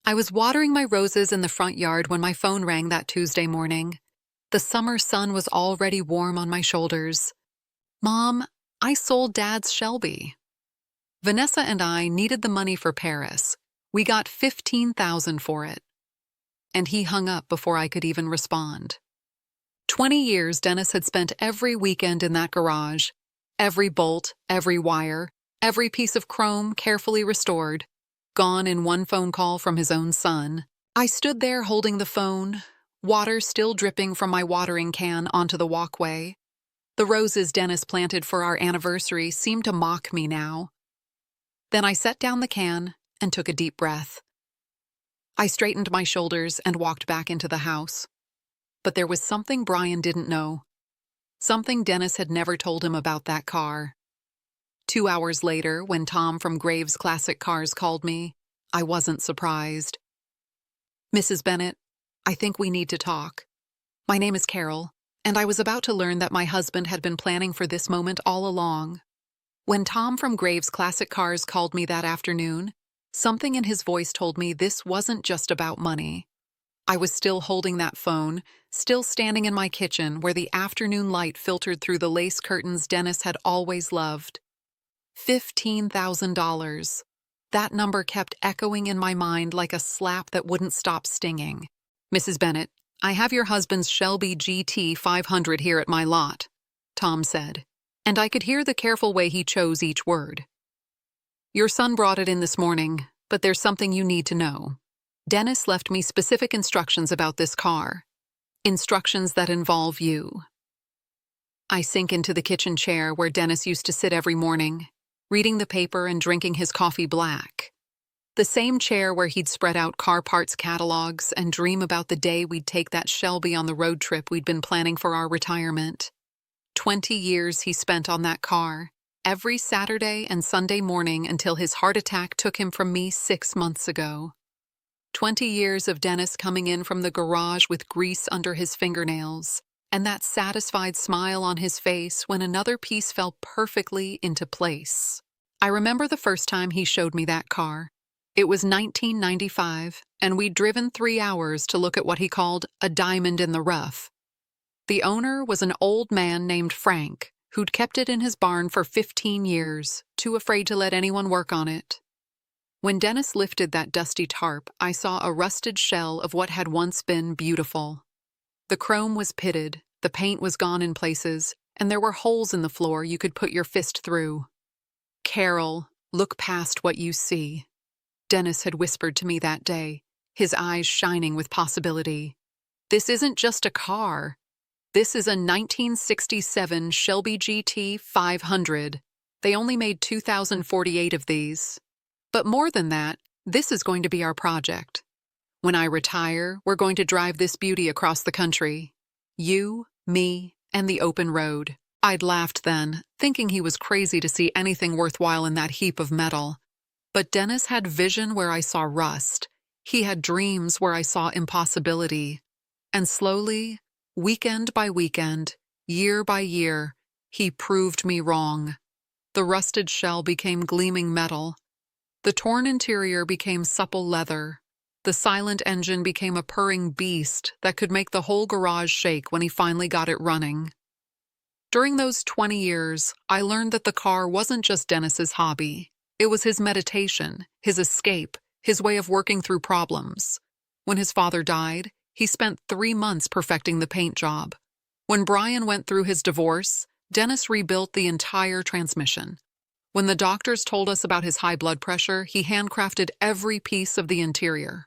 I was watering my roses in the front yard when my phone rang that Tuesday morning. The summer sun was already warm on my shoulders. Mom, I sold Dad's Shelby. Vanessa and I needed the money for Paris. We got $15,000 for it. And he hung up before I could even respond. 20 years Dennis had spent every weekend in that garage. Every bolt, every wire, every piece of chrome carefully restored, gone in one phone call from his own son. I stood there holding the phone, water still dripping from my watering can onto the walkway. The roses Dennis planted for our anniversary seemed to mock me now. Then I set down the can and took a deep breath. I straightened my shoulders and walked back into the house. But there was something Brian didn't know. Something Dennis had never told him about that car. 2 hours later, when Tom from Graves Classic Cars called me, I wasn't surprised. "Mrs. Bennett, I think we need to talk. My name is Carol, and I was about to learn that my husband had been planning for this moment all along. When Tom from Graves Classic Cars called me that afternoon, something in his voice told me this wasn't just about money. I was still holding that phone, still standing in my kitchen where the afternoon light filtered through the lace curtains Dennis had always loved. $15,000. That number kept echoing in my mind like a slap that wouldn't stop stinging. "Mrs. Bennett, I have your husband's Shelby GT 500 here at my lot," Tom said, and I could hear the careful way he chose each word. "Your son brought it in this morning, but there's something you need to know. Dennis left me specific instructions about this car. Instructions that involve you." I sink into the kitchen chair where Dennis used to sit every morning, reading the paper and drinking his coffee black. The same chair where he'd spread out car parts catalogs and dream about the day we'd take that Shelby on the road trip we'd been planning for our retirement. 20 years he spent on that car, every Saturday and Sunday morning until his heart attack took him from me 6 months ago. 20 years of Dennis coming in from the garage with grease under his fingernails, and that satisfied smile on his face when another piece fell perfectly into place. I remember the first time he showed me that car. It was 1995, and we'd driven 3 hours to look at what he called a diamond in the rough. The owner was an old man named Frank, who'd kept it in his barn for 15 years, too afraid to let anyone work on it. When Dennis lifted that dusty tarp, I saw a rusted shell of what had once been beautiful. The chrome was pitted, the paint was gone in places, and there were holes in the floor you could put your fist through. "Carol, look past what you see," Dennis had whispered to me that day, his eyes shining with possibility. "This isn't just a car. This is a 1967 Shelby GT 500. They only made 2,048 of these. But more than that, this is going to be our project. When I retire, we're going to drive this beauty across the country. You, me, and the open road." I'd laughed then, thinking he was crazy to see anything worthwhile in that heap of metal. But Dennis had vision where I saw rust. He had dreams where I saw impossibility. And slowly, weekend by weekend, year by year, he proved me wrong. The rusted shell became gleaming metal. The torn interior became supple leather. The silent engine became a purring beast that could make the whole garage shake when he finally got it running. During those 20 years, I learned that the car wasn't just Dennis's hobby. It was his meditation, his escape, his way of working through problems. When his father died, he spent 3 months perfecting the paint job. When Brian went through his divorce, Dennis rebuilt the entire transmission. When the doctors told us about his high blood pressure, he handcrafted every piece of the interior.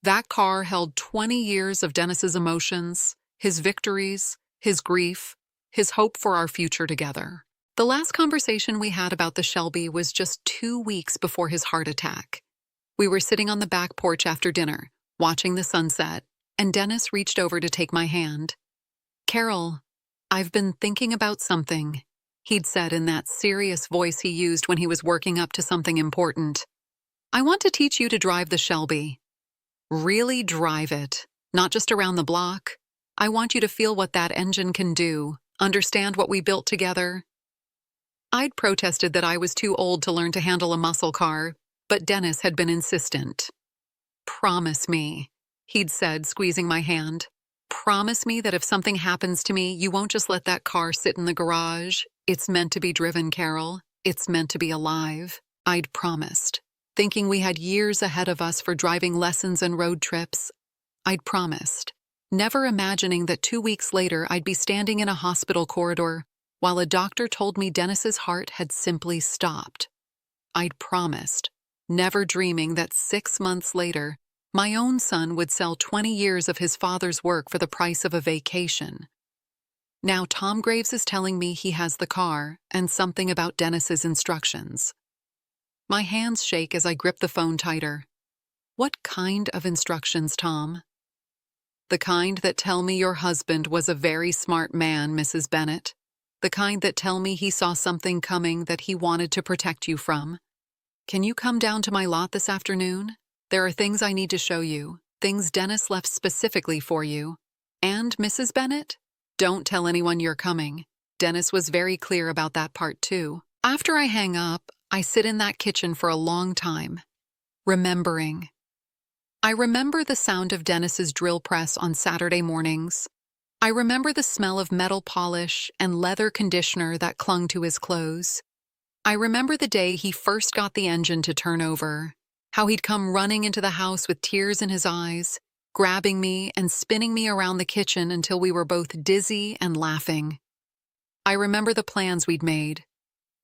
That car held 20 years of Dennis's emotions, his victories, his grief, his hope for our future together. The last conversation we had about the Shelby was just 2 weeks before his heart attack. We were sitting on the back porch after dinner, watching the sunset, and Dennis reached over to take my hand. "Carol, I've been thinking about something," he'd said in that serious voice he used when he was working up to something important. "I want to teach you to drive the Shelby. Really drive it, not just around the block. I want you to feel what that engine can do, understand what we built together." I'd protested that I was too old to learn to handle a muscle car, but Dennis had been insistent. "Promise me," he'd said, squeezing my hand. "Promise me that if something happens to me, you won't just let that car sit in the garage. It's meant to be driven, Carol. It's meant to be alive." I'd promised, thinking we had years ahead of us for driving lessons and road trips. I'd promised, never imagining that 2 weeks later I'd be standing in a hospital corridor while a doctor told me Dennis's heart had simply stopped. I'd promised, never dreaming that 6 months later, my own son would sell 20 years of his father's work for the price of a vacation. Now Tom Graves is telling me he has the car and something about Dennis's instructions. My hands shake as I grip the phone tighter. What kind of instructions, Tom? The kind that tell me your husband was a very smart man, Mrs. Bennet. The kind that tell me he saw something coming that he wanted to protect you from. Can you come down to my lot this afternoon? There are things I need to show you, things Dennis left specifically for you. And, Mrs. Bennet, don't tell anyone you're coming. Dennis was very clear about that part too. After I hang up, I sit in that kitchen for a long time, remembering. I remember the sound of Dennis's drill press on Saturday mornings. I remember the smell of metal polish and leather conditioner that clung to his clothes. I remember the day he first got the engine to turn over, how he'd come running into the house with tears in his eyes, grabbing me and spinning me around the kitchen until we were both dizzy and laughing. I remember the plans we'd made.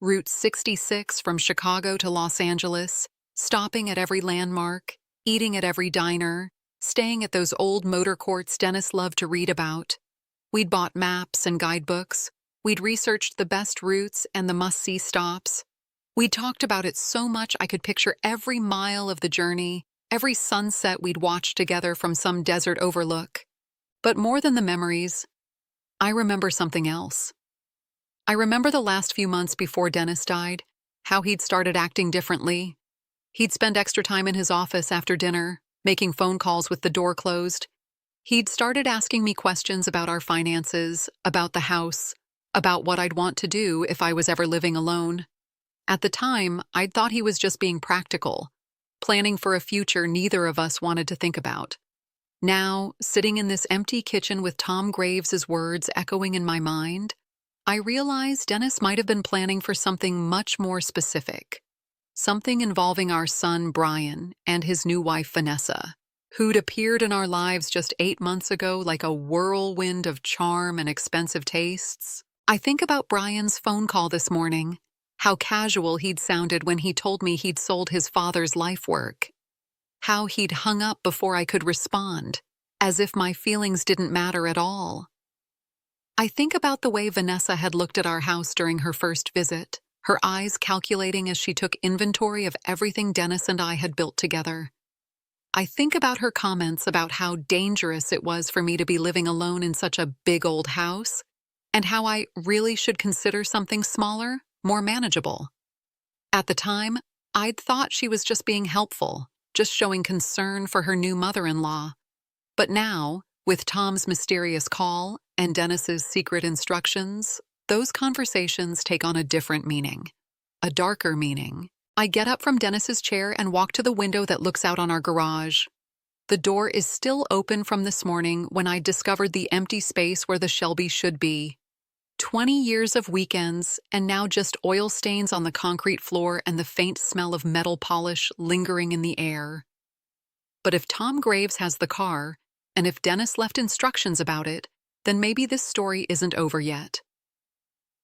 Route 66 from Chicago to Los Angeles, stopping at every landmark, eating at every diner, staying at those old motor courts Dennis loved to read about. We'd bought maps and guidebooks. We'd researched the best routes and the must-see stops. We'd talked about it so much I could picture every mile of the journey, every sunset we'd watched together from some desert overlook. But more than the memories, I remember something else. I remember the last few months before Dennis died, how he'd started acting differently. He'd spend extra time in his office after dinner, making phone calls with the door closed. He'd started asking me questions about our finances, about the house, about what I'd want to do if I was ever living alone. At the time, I'd thought he was just being practical, planning for a future neither of us wanted to think about. Now, sitting in this empty kitchen with Tom Graves' words echoing in my mind, I realized Dennis might have been planning for something much more specific. Something involving our son, Brian, and his new wife, Vanessa, who'd appeared in our lives just 8 months ago like a whirlwind of charm and expensive tastes. I think about Brian's phone call this morning, how casual he'd sounded when he told me he'd sold his father's life work, how he'd hung up before I could respond, as if my feelings didn't matter at all. I think about the way Vanessa had looked at our house during her first visit, her eyes calculating as she took inventory of everything Dennis and I had built together. I think about her comments about how dangerous it was for me to be living alone in such a big old house, and how I really should consider something smaller, more manageable. At the time, I'd thought she was just being helpful, just showing concern for her new mother-in-law. But now, with Tom's mysterious call and Dennis's secret instructions, those conversations take on a different meaning, a darker meaning. I get up from Dennis's chair and walk to the window that looks out on our garage. The door is still open from this morning when I discovered the empty space where the Shelby should be. 20 years of weekends, and now just oil stains on the concrete floor and the faint smell of metal polish lingering in the air. But if Tom Graves has the car, and if Dennis left instructions about it, then maybe this story isn't over yet.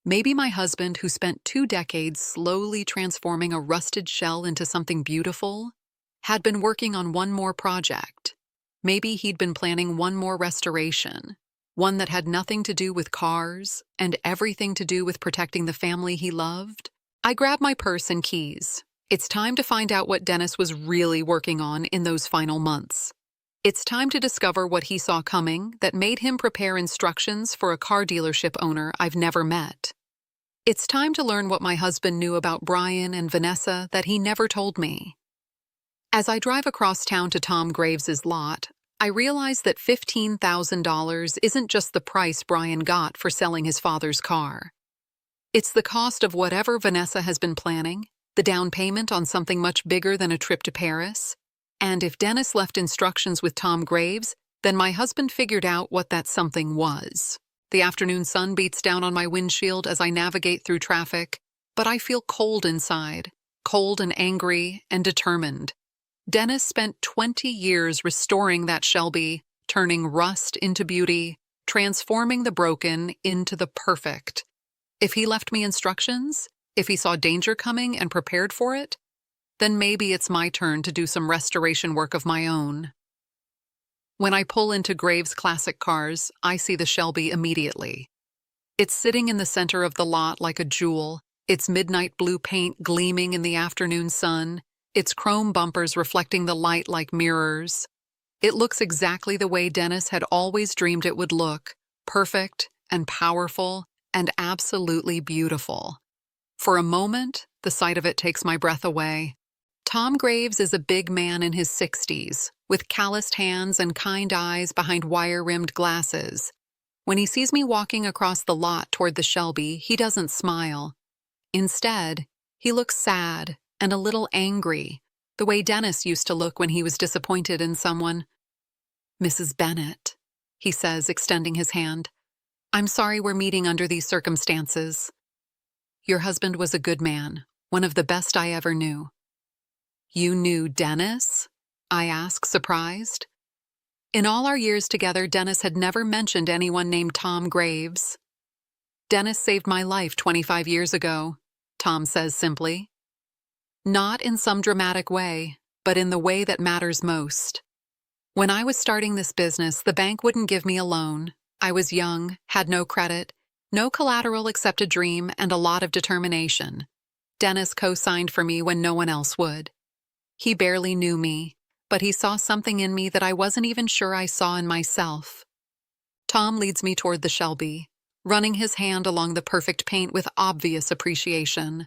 Maybe my husband, who spent 2 decades slowly transforming a rusted shell into something beautiful, had been working on one more project. Maybe he'd been planning one more restoration, one that had nothing to do with cars and everything to do with protecting the family he loved. I grab my purse and keys. It's time to find out what Dennis was really working on in those final months. It's time to discover what he saw coming that made him prepare instructions for a car dealership owner I've never met. It's time to learn what my husband knew about Brian and Vanessa that he never told me. As I drive across town to Tom Graves' lot, I realize that $15,000 isn't just the price Brian got for selling his father's car. It's the cost of whatever Vanessa has been planning, the down payment on something much bigger than a trip to Paris, And if Dennis left instructions with Tom Graves, then my husband figured out what that something was. The afternoon sun beats down on my windshield as I navigate through traffic, but I feel cold inside, cold and angry and determined. Dennis spent 20 years restoring that Shelby, turning rust into beauty, transforming the broken into the perfect. If he left me instructions, if he saw danger coming and prepared for it, then maybe it's my turn to do some restoration work of my own. When I pull into Graves' classic cars, I see the Shelby immediately. It's sitting in the center of the lot like a jewel, its midnight blue paint gleaming in the afternoon sun, its chrome bumpers reflecting the light like mirrors. It looks exactly the way Dennis had always dreamed it would look, perfect and powerful and absolutely beautiful. For a moment, the sight of it takes my breath away. Tom Graves is a big man in his 60s, with calloused hands and kind eyes behind wire-rimmed glasses. When he sees me walking across the lot toward the Shelby, he doesn't smile. Instead, he looks sad and a little angry, the way Dennis used to look when he was disappointed in someone. "Mrs. Bennett," he says, extending his hand. "I'm sorry we're meeting under these circumstances. Your husband was a good man, one of the best I ever knew." "You knew Dennis?" I ask, surprised. In all our years together, Dennis had never mentioned anyone named Tom Graves. "Dennis saved my life 25 years ago," Tom says simply. Not in some dramatic way, but in the way that matters most. When I was starting this business, the bank wouldn't give me a loan. I was young, had no credit, no collateral except a dream and a lot of determination. Dennis co-signed for me when no one else would. He barely knew me, but he saw something in me that I wasn't even sure I saw in myself. Tom leads me toward the Shelby, running his hand along the perfect paint with obvious appreciation.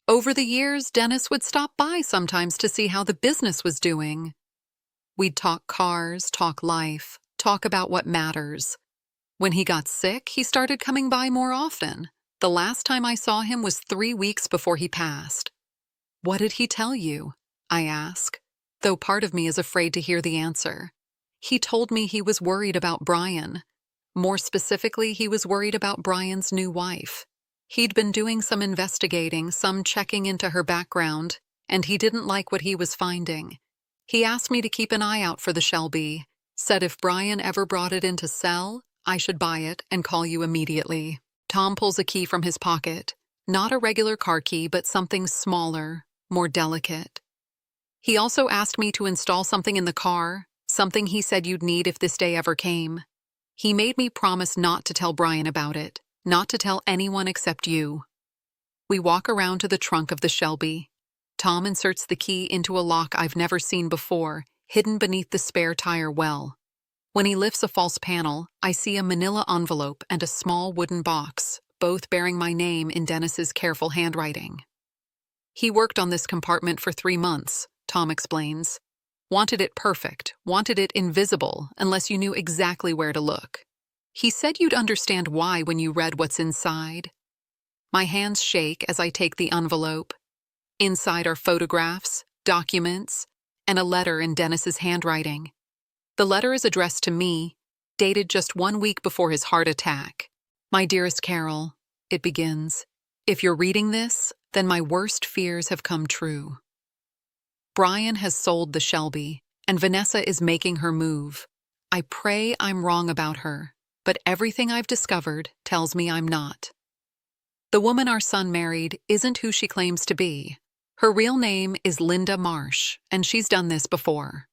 Over the years, Dennis would stop by sometimes to see how the business was doing. We'd talk cars, talk life, talk about what matters. When he got sick, he started coming by more often. The last time I saw him was 3 weeks before he passed. "What did he tell you?" I ask, though part of me is afraid to hear the answer. He told me he was worried about Brian. More specifically, he was worried about Brian's new wife. He'd been doing some investigating, some checking into her background, and he didn't like what he was finding. He asked me to keep an eye out for the Shelby, said if Brian ever brought it in to sell, I should buy it and call you immediately. Tom pulls a key from his pocket, not a regular car key, but something smaller, more delicate. He also asked me to install something in the car, something he said you'd need if this day ever came. He made me promise not to tell Brian about it, not to tell anyone except you. We walk around to the trunk of the Shelby. Tom inserts the key into a lock I've never seen before, hidden beneath the spare tire well. When he lifts a false panel, I see a manila envelope and a small wooden box, both bearing my name in Dennis's careful handwriting. "He worked on this compartment for 3 months, Tom explains. Wanted it perfect, wanted it invisible, unless you knew exactly where to look. He said you'd understand why when you read what's inside." My hands shake as I take the envelope. Inside are photographs, documents, and a letter in Dennis's handwriting. The letter is addressed to me, dated just 1 week before his heart attack. "My dearest Carol," it begins, "if you're reading this, then my worst fears have come true. Brian has sold the Shelby, and Vanessa is making her move. I pray I'm wrong about her, but everything I've discovered tells me I'm not. The woman our son married isn't who she claims to be. Her real name is Linda Marsh, and she's done this before.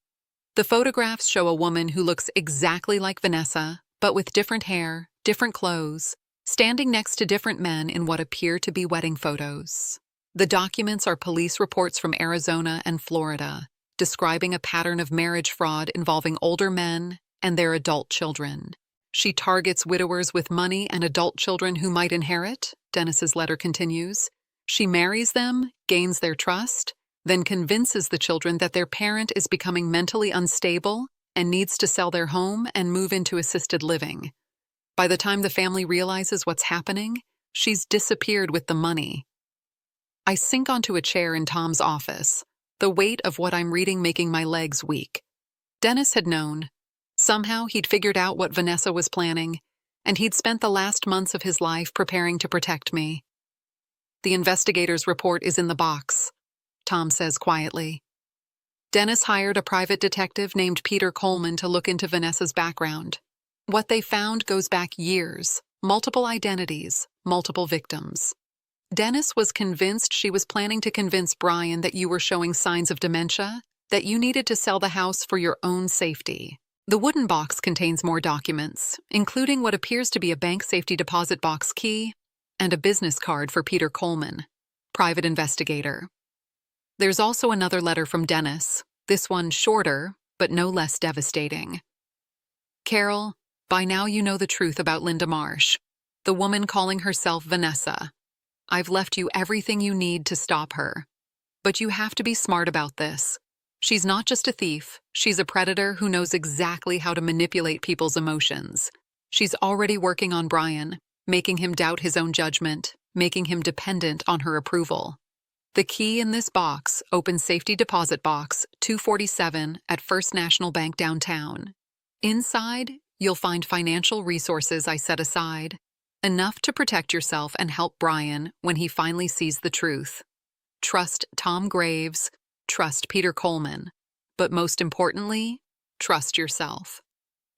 The photographs show a woman who looks exactly like Vanessa, but with different hair, different clothes, standing next to different men in what appear to be wedding photos. The documents are police reports from Arizona and Florida, describing a pattern of marriage fraud involving older men and their adult children. She targets widowers with money and adult children who might inherit, Dennis's letter continues. She marries them, gains their trust, then convinces the children that their parent is becoming mentally unstable and needs to sell their home and move into assisted living. By the time the family realizes what's happening, she's disappeared with the money. I sink onto a chair in Tom's office, the weight of what I'm reading making my legs weak. Dennis had known. Somehow he'd figured out what Vanessa was planning, and he'd spent the last months of his life preparing to protect me. The investigator's report is in the box, Tom says quietly. Dennis hired a private detective named Peter Coleman to look into Vanessa's background. What they found goes back years, multiple identities, multiple victims. Dennis was convinced she was planning to convince Brian that you were showing signs of dementia, that you needed to sell the house for your own safety. The wooden box contains more documents, including what appears to be a bank safety deposit box key and a business card for Peter Coleman, private investigator. There's also another letter from Dennis, this one shorter, but no less devastating. Carol, by now you know the truth about Linda Marsh, the woman calling herself Vanessa. I've left you everything you need to stop her. But you have to be smart about this. She's not just a thief, she's a predator who knows exactly how to manipulate people's emotions. She's already working on Brian, making him doubt his own judgment, making him dependent on her approval. The key in this box opens safety deposit box 247 at First National Bank downtown. Inside, you'll find financial resources I set aside, enough to protect yourself and help Brian when he finally sees the truth. Trust Tom Graves, trust Peter Coleman, but most importantly, trust yourself.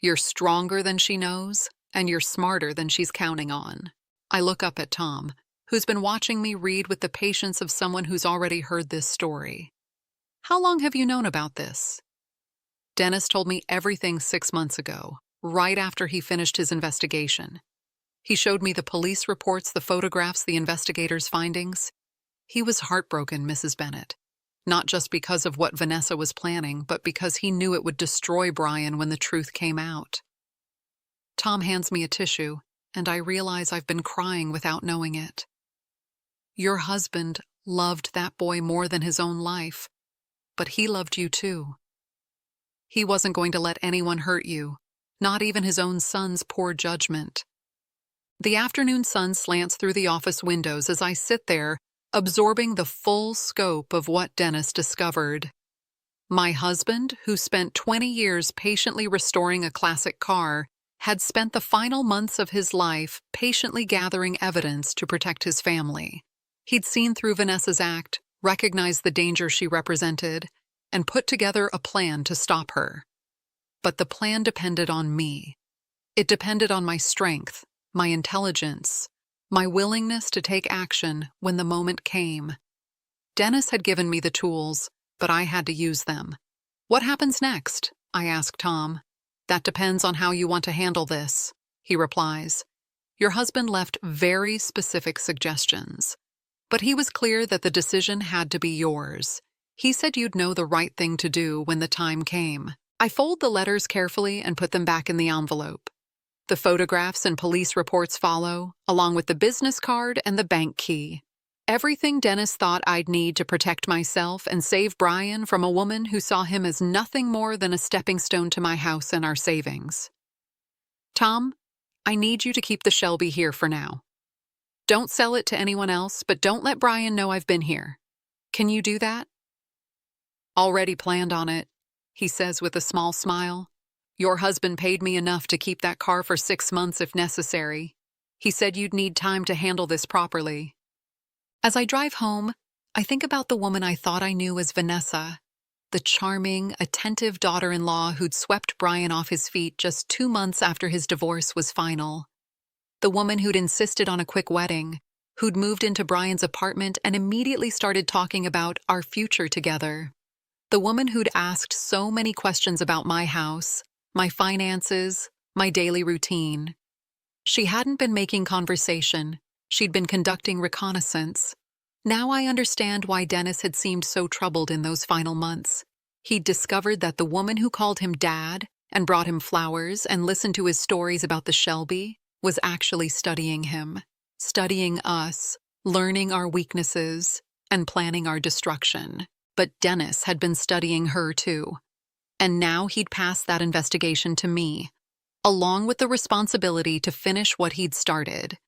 You're stronger than she knows, and you're smarter than she's counting on. I look up at Tom, who's been watching me read with the patience of someone who's already heard this story. How long have you known about this? Dennis told me everything 6 months ago, right after he finished his investigation. He showed me the police reports, the photographs, the investigators' findings. He was heartbroken, Mrs. Bennett. Not just because of what Vanessa was planning, but because he knew it would destroy Brian when the truth came out. Tom hands me a tissue, and I realize I've been crying without knowing it. Your husband loved that boy more than his own life, but he loved you too. He wasn't going to let anyone hurt you, not even his own son's poor judgment. The afternoon sun slants through the office windows as I sit there, absorbing the full scope of what Dennis discovered. My husband, who spent 20 years patiently restoring a classic car, had spent the final months of his life patiently gathering evidence to protect his family. He'd seen through Vanessa's act, recognized the danger she represented, and put together a plan to stop her. But the plan depended on me. It depended on my strength, my intelligence, my willingness to take action when the moment came. Dennis had given me the tools, but I had to use them. What happens next? I asked Tom. That depends on how you want to handle this, he replies. Your husband left very specific suggestions, but he was clear that the decision had to be yours. He said you'd know the right thing to do when the time came. I fold the letters carefully and put them back in the envelope. The photographs and police reports follow, along with the business card and the bank key. Everything Dennis thought I'd need to protect myself and save Brian from a woman who saw him as nothing more than a stepping stone to my house and our savings. Tom, I need you to keep the Shelby here for now. Don't sell it to anyone else, but don't let Brian know I've been here. Can you do that? Already planned on it, he says with a small smile. Your husband paid me enough to keep that car for 6 months if necessary. He said you'd need time to handle this properly. As I drive home, I think about the woman I thought I knew as Vanessa, the charming, attentive daughter-in-law who'd swept Brian off his feet just 2 months after his divorce was final. The woman who'd insisted on a quick wedding, who'd moved into Brian's apartment and immediately started talking about our future together. The woman who'd asked so many questions about my house, my finances, my daily routine. She hadn't been making conversation. She'd been conducting reconnaissance. Now I understand why Dennis had seemed so troubled in those final months. He'd discovered that the woman who called him Dad and brought him flowers and listened to his stories about the Shelby was actually studying him, studying us, learning our weaknesses, and planning our destruction. But Dennis had been studying her too. And now he'd passed that investigation to me, along with the responsibility to finish what he'd started.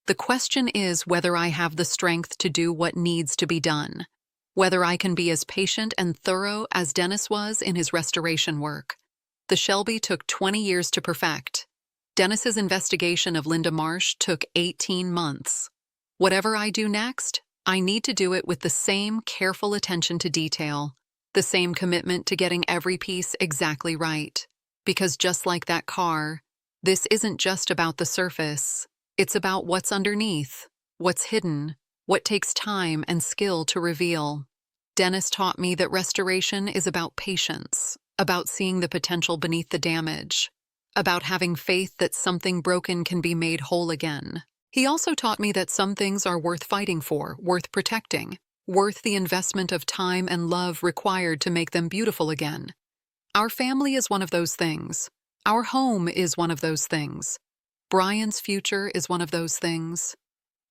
The question is whether I have the strength to do what needs to be done. whether I can be as patient and thorough as Dennis was in his restoration work. The Shelby took 20 years to perfect. Dennis's investigation of Linda Marsh took 18 months. Whatever I do next, I need to do it with the same careful attention to detail, the same commitment to getting every piece exactly right. Because just like that car, this isn't just about the surface. It's about what's underneath, what's hidden, what takes time and skill to reveal. Dennis taught me that restoration is about patience, about seeing the potential beneath the damage, about having faith that something broken can be made whole again. He also taught me that some things are worth fighting for, worth protecting, worth the investment of time and love required to make them beautiful again. Our family is one of those things. Our home is one of those things. Brian's future is one of those things.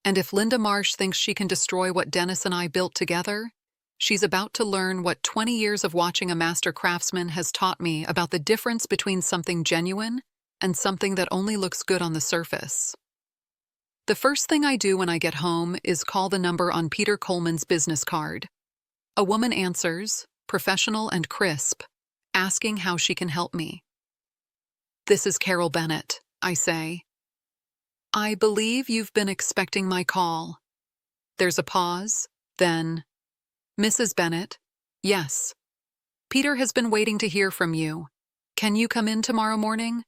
And if Linda Marsh thinks she can destroy what Dennis and I built together, she's about to learn what 20 years of watching a master craftsman has taught me about the difference between something genuine and something that only looks good on the surface. The first thing I do when I get home is call the number on Peter Coleman's business card. A woman answers, professional and crisp, asking how she can help me. "This is Carol Bennett," I say. "I believe you've been expecting my call." There's a pause, then, "Mrs. Bennett, yes. Peter has been waiting to hear from you. Can you come in tomorrow morning?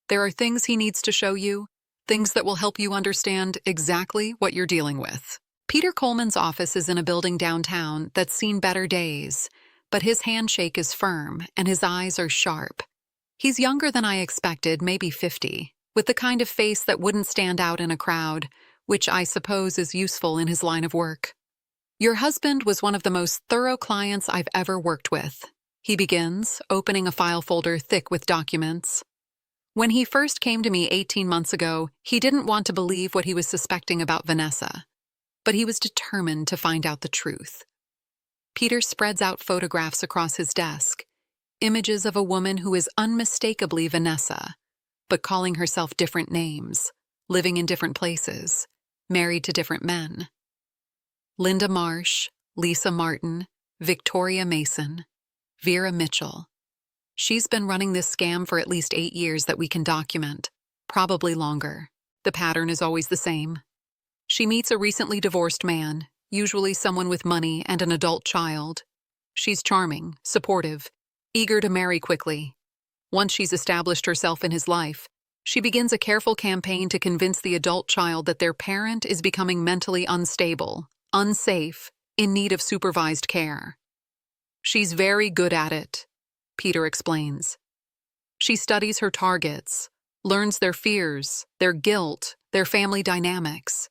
There are things he needs to show you, things that will help you understand exactly what you're dealing with." Peter Coleman's office is in a building downtown that's seen better days, but his handshake is firm and his eyes are sharp. He's younger than I expected, maybe 50, with the kind of face that wouldn't stand out in a crowd, which I suppose is useful in his line of work. "Your husband was one of the most thorough clients I've ever worked with," he begins, opening a file folder thick with documents. "When he first came to me 18 months ago, he didn't want to believe what he was suspecting about Vanessa, but he was determined to find out the truth." Peter spreads out photographs across his desk, images of a woman who is unmistakably Vanessa, but calling herself different names, living in different places, married to different men. Linda Marsh, Lisa Martin, Victoria Mason, Vera Mitchell. She's been running this scam for at least 8 years that we can document, probably longer. The pattern is always the same. She meets a recently divorced man, usually someone with money and an adult child. She's charming, supportive, eager to marry quickly. Once she's established herself in his life, she begins a careful campaign to convince the adult child that their parent is becoming mentally unstable, unsafe, in need of supervised care. She's very good at it, Peter explains. She studies her targets, learns their fears, their guilt, their family dynamics.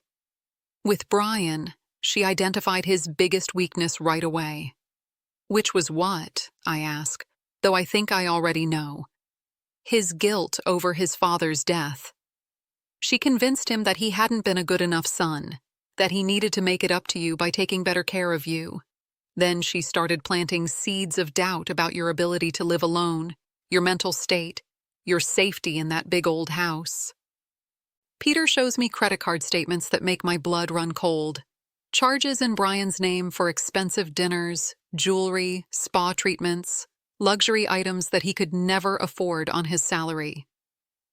With Brian, she identified his biggest weakness right away. "Which was what?" I ask, though I think I already know. "His guilt over his father's death." She convinced him that he hadn't been a good enough son, that he needed to make it up to you by taking better care of you. Then she started planting seeds of doubt about your ability to live alone, your mental state, your safety in that big old house. Peter shows me credit card statements that make my blood run cold. Charges in Brian's name for expensive dinners, jewelry, spa treatments, luxury items that he could never afford on his salary.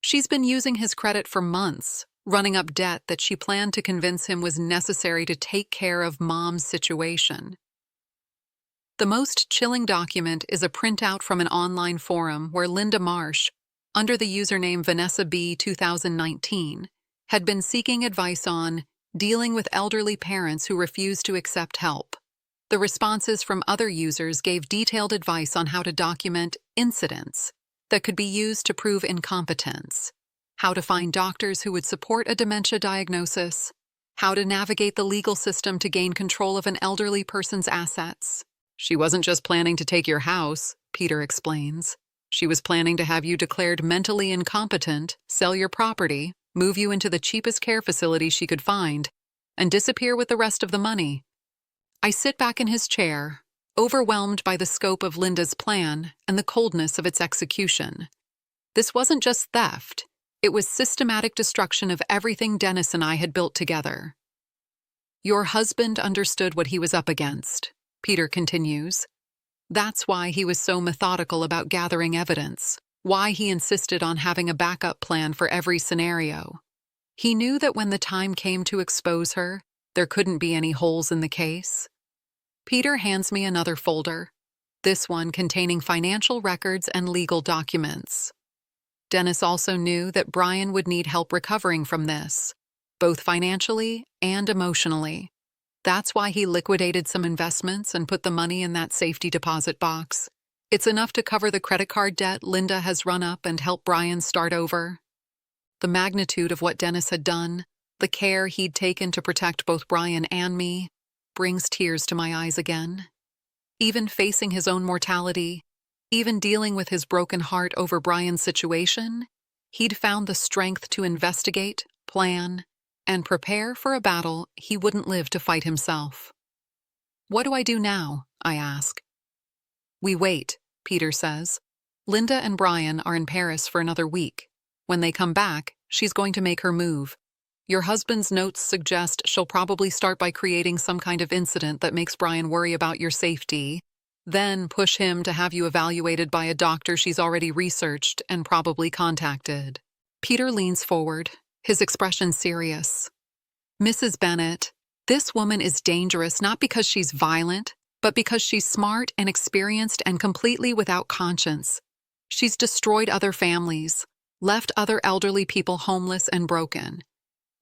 She's been using his credit for months, running up debt that she planned to convince him was necessary to take care of Mom's situation. The most chilling document is a printout from an online forum where Linda Marsh, under the username Vanessa B 2019, had been seeking advice on dealing with elderly parents who refuse to accept help. The responses from other users gave detailed advice on how to document incidents that could be used to prove incompetence, how to find doctors who would support a dementia diagnosis, how to navigate the legal system to gain control of an elderly person's assets. "She wasn't just planning to take your house," Peter explains. "She was planning to have you declared mentally incompetent, sell your property, move you into the cheapest care facility she could find, and disappear with the rest of the money." I sit back in his chair, overwhelmed by the scope of Linda's plan and the coldness of its execution. This wasn't just theft, it was systematic destruction of everything Dennis and I had built together. Your husband understood what he was up against. Peter continues. That's why he was so methodical about gathering evidence, why he insisted on having a backup plan for every scenario. He knew that when the time came to expose her, there couldn't be any holes in the case. Peter hands me another folder, this one containing financial records and legal documents. Dennis also knew that Brian would need help recovering from this, both financially and emotionally. That's why he liquidated some investments and put the money in that safety deposit box. It's enough to cover the credit card debt Linda has run up and help Brian start over. The magnitude of what Dennis had done, the care he'd taken to protect both Brian and me, brings tears to my eyes again. Even facing his own mortality, even dealing with his broken heart over Brian's situation, he'd found the strength to investigate, plan, and prepare for a battle he wouldn't live to fight himself. What do I do now? I ask. We wait, Peter says. Linda and Brian are in Paris for another week. When they come back, she's going to make her move. Your husband's notes suggest she'll probably start by creating some kind of incident that makes Brian worry about your safety, then push him to have you evaluated by a doctor she's already researched and probably contacted. Peter leans forward, his expression serious. Mrs. Bennett, this woman is dangerous not because she's violent, but because she's smart and experienced and completely without conscience. She's destroyed other families, left other elderly people homeless and broken.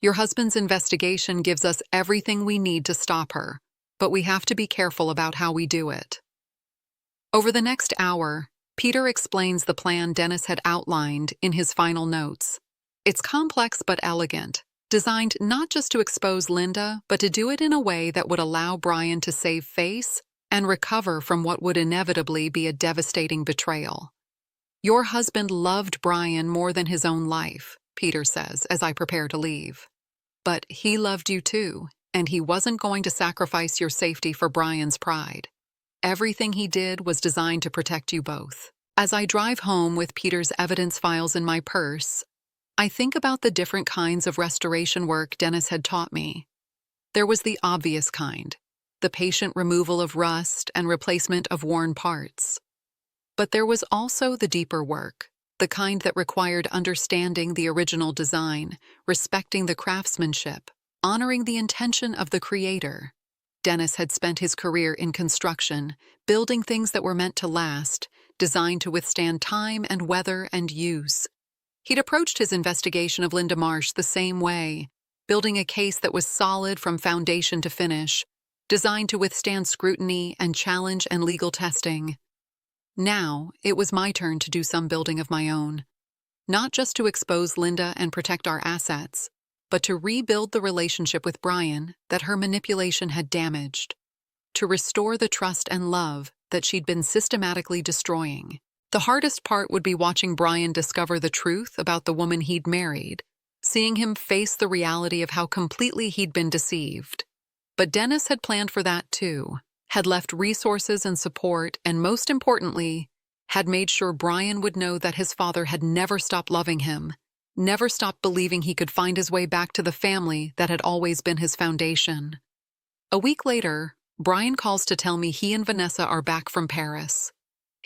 Your husband's investigation gives us everything we need to stop her, but we have to be careful about how we do it. Over the next hour, Peter explains the plan Dennis had outlined in his final notes. It's complex but elegant, designed not just to expose Linda, but to do it in a way that would allow Brian to save face and recover from what would inevitably be a devastating betrayal. Your husband loved Brian more than his own life, Peter says as I prepare to leave. But he loved you too, and he wasn't going to sacrifice your safety for Brian's pride. Everything he did was designed to protect you both. As I drive home with Peter's evidence files in my purse, I think about the different kinds of restoration work Dennis had taught me. There was the obvious kind, the patient removal of rust and replacement of worn parts. But there was also the deeper work, the kind that required understanding the original design, respecting the craftsmanship, honoring the intention of the creator. Dennis had spent his career in construction, building things that were meant to last, designed to withstand time and weather and use. He'd approached his investigation of Linda Marsh the same way, building a case that was solid from foundation to finish, designed to withstand scrutiny and challenge and legal testing. Now, it was my turn to do some building of my own. Not just to expose Linda and protect our assets, but to rebuild the relationship with Brian that her manipulation had damaged. To restore the trust and love that she'd been systematically destroying. The hardest part would be watching Brian discover the truth about the woman he'd married, seeing him face the reality of how completely he'd been deceived. But Dennis had planned for that too. Had left resources and support, and most importantly, had made sure Brian would know that his father had never stopped loving him, never stopped believing he could find his way back to the family that had always been his foundation. A week later, Brian calls to tell me he and Vanessa are back from Paris.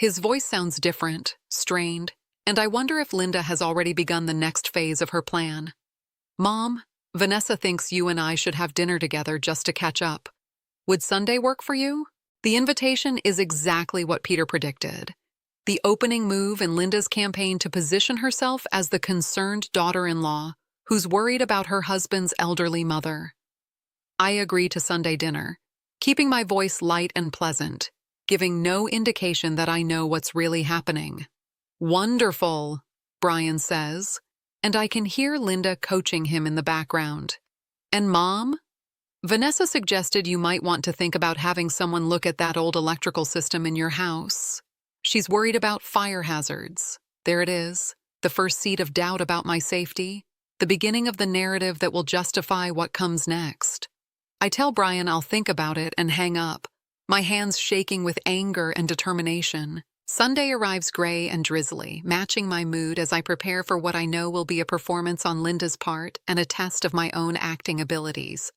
His voice sounds different, strained, and I wonder if Linda has already begun the next phase of her plan. Mom, Vanessa thinks you and I should have dinner together just to catch up. Would Sunday work for you? The invitation is exactly what Peter predicted. The opening move in Linda's campaign to position herself as the concerned daughter-in-law who's worried about her husband's elderly mother. I agree to Sunday dinner, keeping my voice light and pleasant, giving no indication that I know what's really happening. Wonderful, Brian says, and I can hear Linda coaching him in the background. And Mom? Vanessa suggested you might want to think about having someone look at that old electrical system in your house. She's worried about fire hazards. There it is, the first seed of doubt about my safety, the beginning of the narrative that will justify what comes next. I tell Brian I'll think about it and hang up, my hands shaking with anger and determination. Sunday arrives gray and drizzly, matching my mood as I prepare for what I know will be a performance on Linda's part and a test of my own acting abilities.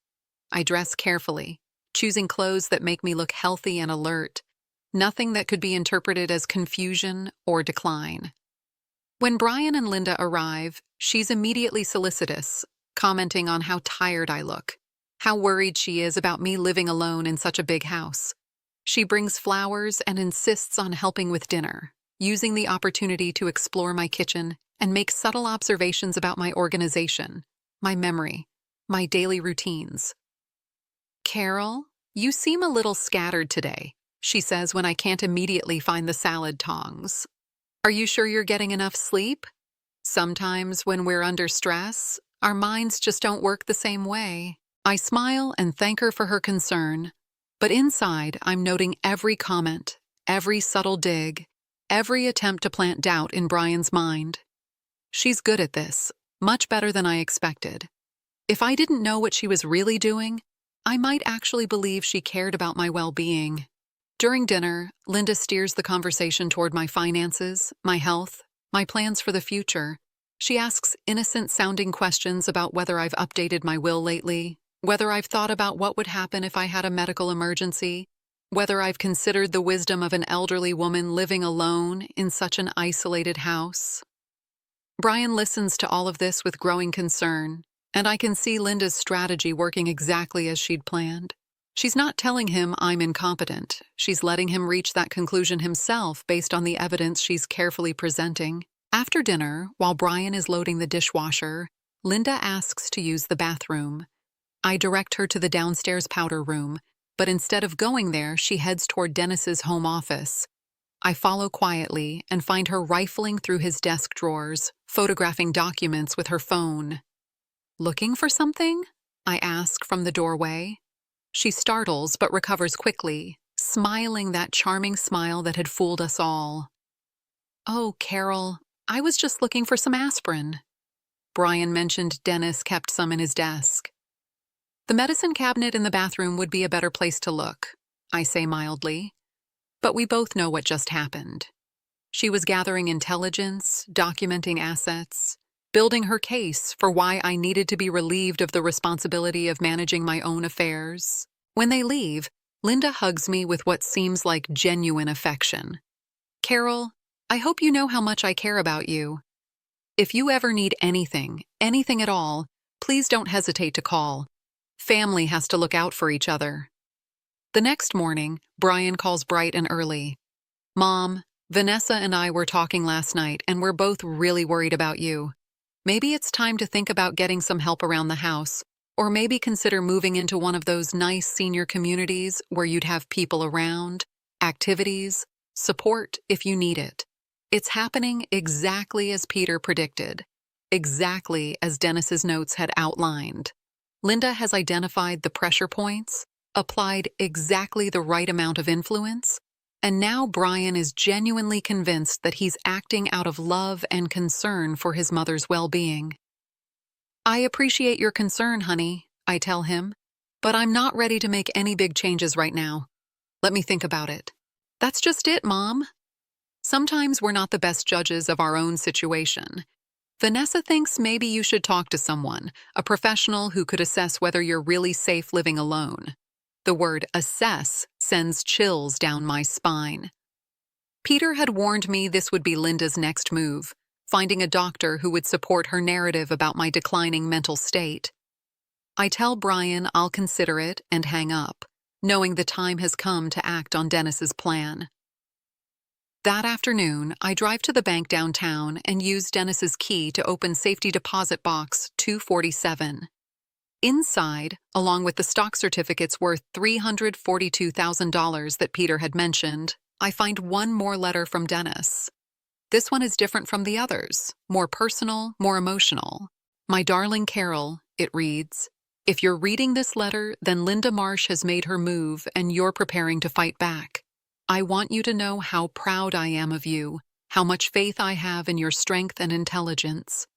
I dress carefully, choosing clothes that make me look healthy and alert, nothing that could be interpreted as confusion or decline. When Brian and Linda arrive, she's immediately solicitous, commenting on how tired I look, how worried she is about me living alone in such a big house. She brings flowers and insists on helping with dinner, using the opportunity to explore my kitchen and make subtle observations about my organization, my memory, my daily routines. "Carol, you seem a little scattered today," she says when I can't immediately find the salad tongs. "Are you sure you're getting enough sleep? Sometimes when we're under stress, our minds just don't work the same way." I smile and thank her for her concern, but inside I'm noting every comment, every subtle dig, every attempt to plant doubt in Brian's mind. She's good at this, much better than I expected. If I didn't know what she was really doing, I might actually believe she cared about my well-being. During dinner, Linda steers the conversation toward my finances, my health, my plans for the future. She asks innocent-sounding questions about whether I've updated my will lately, whether I've thought about what would happen if I had a medical emergency, whether I've considered the wisdom of an elderly woman living alone in such an isolated house. Brian listens to all of this with growing concern, and I can see Linda's strategy working exactly as she'd planned. She's not telling him I'm incompetent. She's letting him reach that conclusion himself based on the evidence she's carefully presenting. After dinner, while Brian is loading the dishwasher, Linda asks to use the bathroom. I direct her to the downstairs powder room, but instead of going there, she heads toward Dennis's home office. I follow quietly and find her rifling through his desk drawers, photographing documents with her phone. "Looking for something?" I ask from the doorway. She startles but recovers quickly, smiling that charming smile that had fooled us all. "Oh, Carol, I was just looking for some aspirin." Brian mentioned Dennis kept some in his desk. "The medicine cabinet in the bathroom would be a better place to look," I say mildly. But we both know what just happened. She was gathering intelligence, documenting assets, building her case for why I needed to be relieved of the responsibility of managing my own affairs. When they leave, Linda hugs me with what seems like genuine affection. "Carol, I hope you know how much I care about you. If you ever need anything at all, please don't hesitate to call. Family has to look out for each other." The next morning, Brian calls bright and early. "Mom, Vanessa and I were talking last night, and we're both really worried about you. Maybe it's time to think about getting some help around the house, or maybe consider moving into one of those nice senior communities where you'd have people around, activities, support if you need it." It's happening exactly as Peter predicted, exactly as Dennis's notes had outlined. Linda has identified the pressure points, applied exactly the right amount of influence, and now Brian is genuinely convinced that he's acting out of love and concern for his mother's well-being. "I appreciate your concern, honey," I tell him, "but I'm not ready to make any big changes right now. Let me think about it." "That's just it, Mom." Sometimes we're not the best judges of our own situation. Vanessa thinks maybe you should talk to someone, a professional who could assess whether you're really safe living alone. The word assess sends chills down my spine. Peter had warned me this would be Linda's next move, finding a doctor who would support her narrative about my declining mental state. I tell Brian I'll consider it and hang up, knowing the time has come to act on Dennis's plan. That afternoon, I drive to the bank downtown and use Dennis's key to open safety deposit box 247. Inside, along with the stock certificates worth $342,000 that Peter had mentioned, I find one more letter from Dennis. This one is different from the others, more personal, more emotional. "My darling Carol," it reads, "if you're reading this letter, then Linda Marsh has made her move and you're preparing to fight back. I want you to know how proud I am of you, how much faith I have in your strength and intelligence.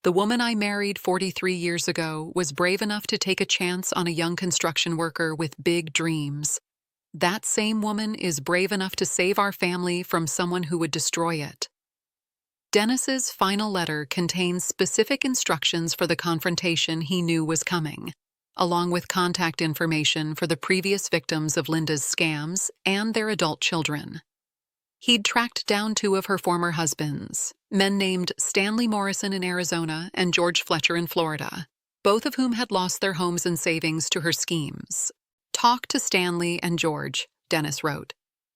The woman I married 43 years ago was brave enough to take a chance on a young construction worker with big dreams. That same woman is brave enough to save our family from someone who would destroy it." Dennis's final letter contains specific instructions for the confrontation he knew was coming. along with contact information for the previous victims of Linda's scams and their adult children. He'd tracked down two of her former husbands, men named Stanley Morrison in Arizona and George Fletcher in Florida, both of whom had lost their homes and savings to her schemes. "Talk to Stanley and George," Dennis wrote.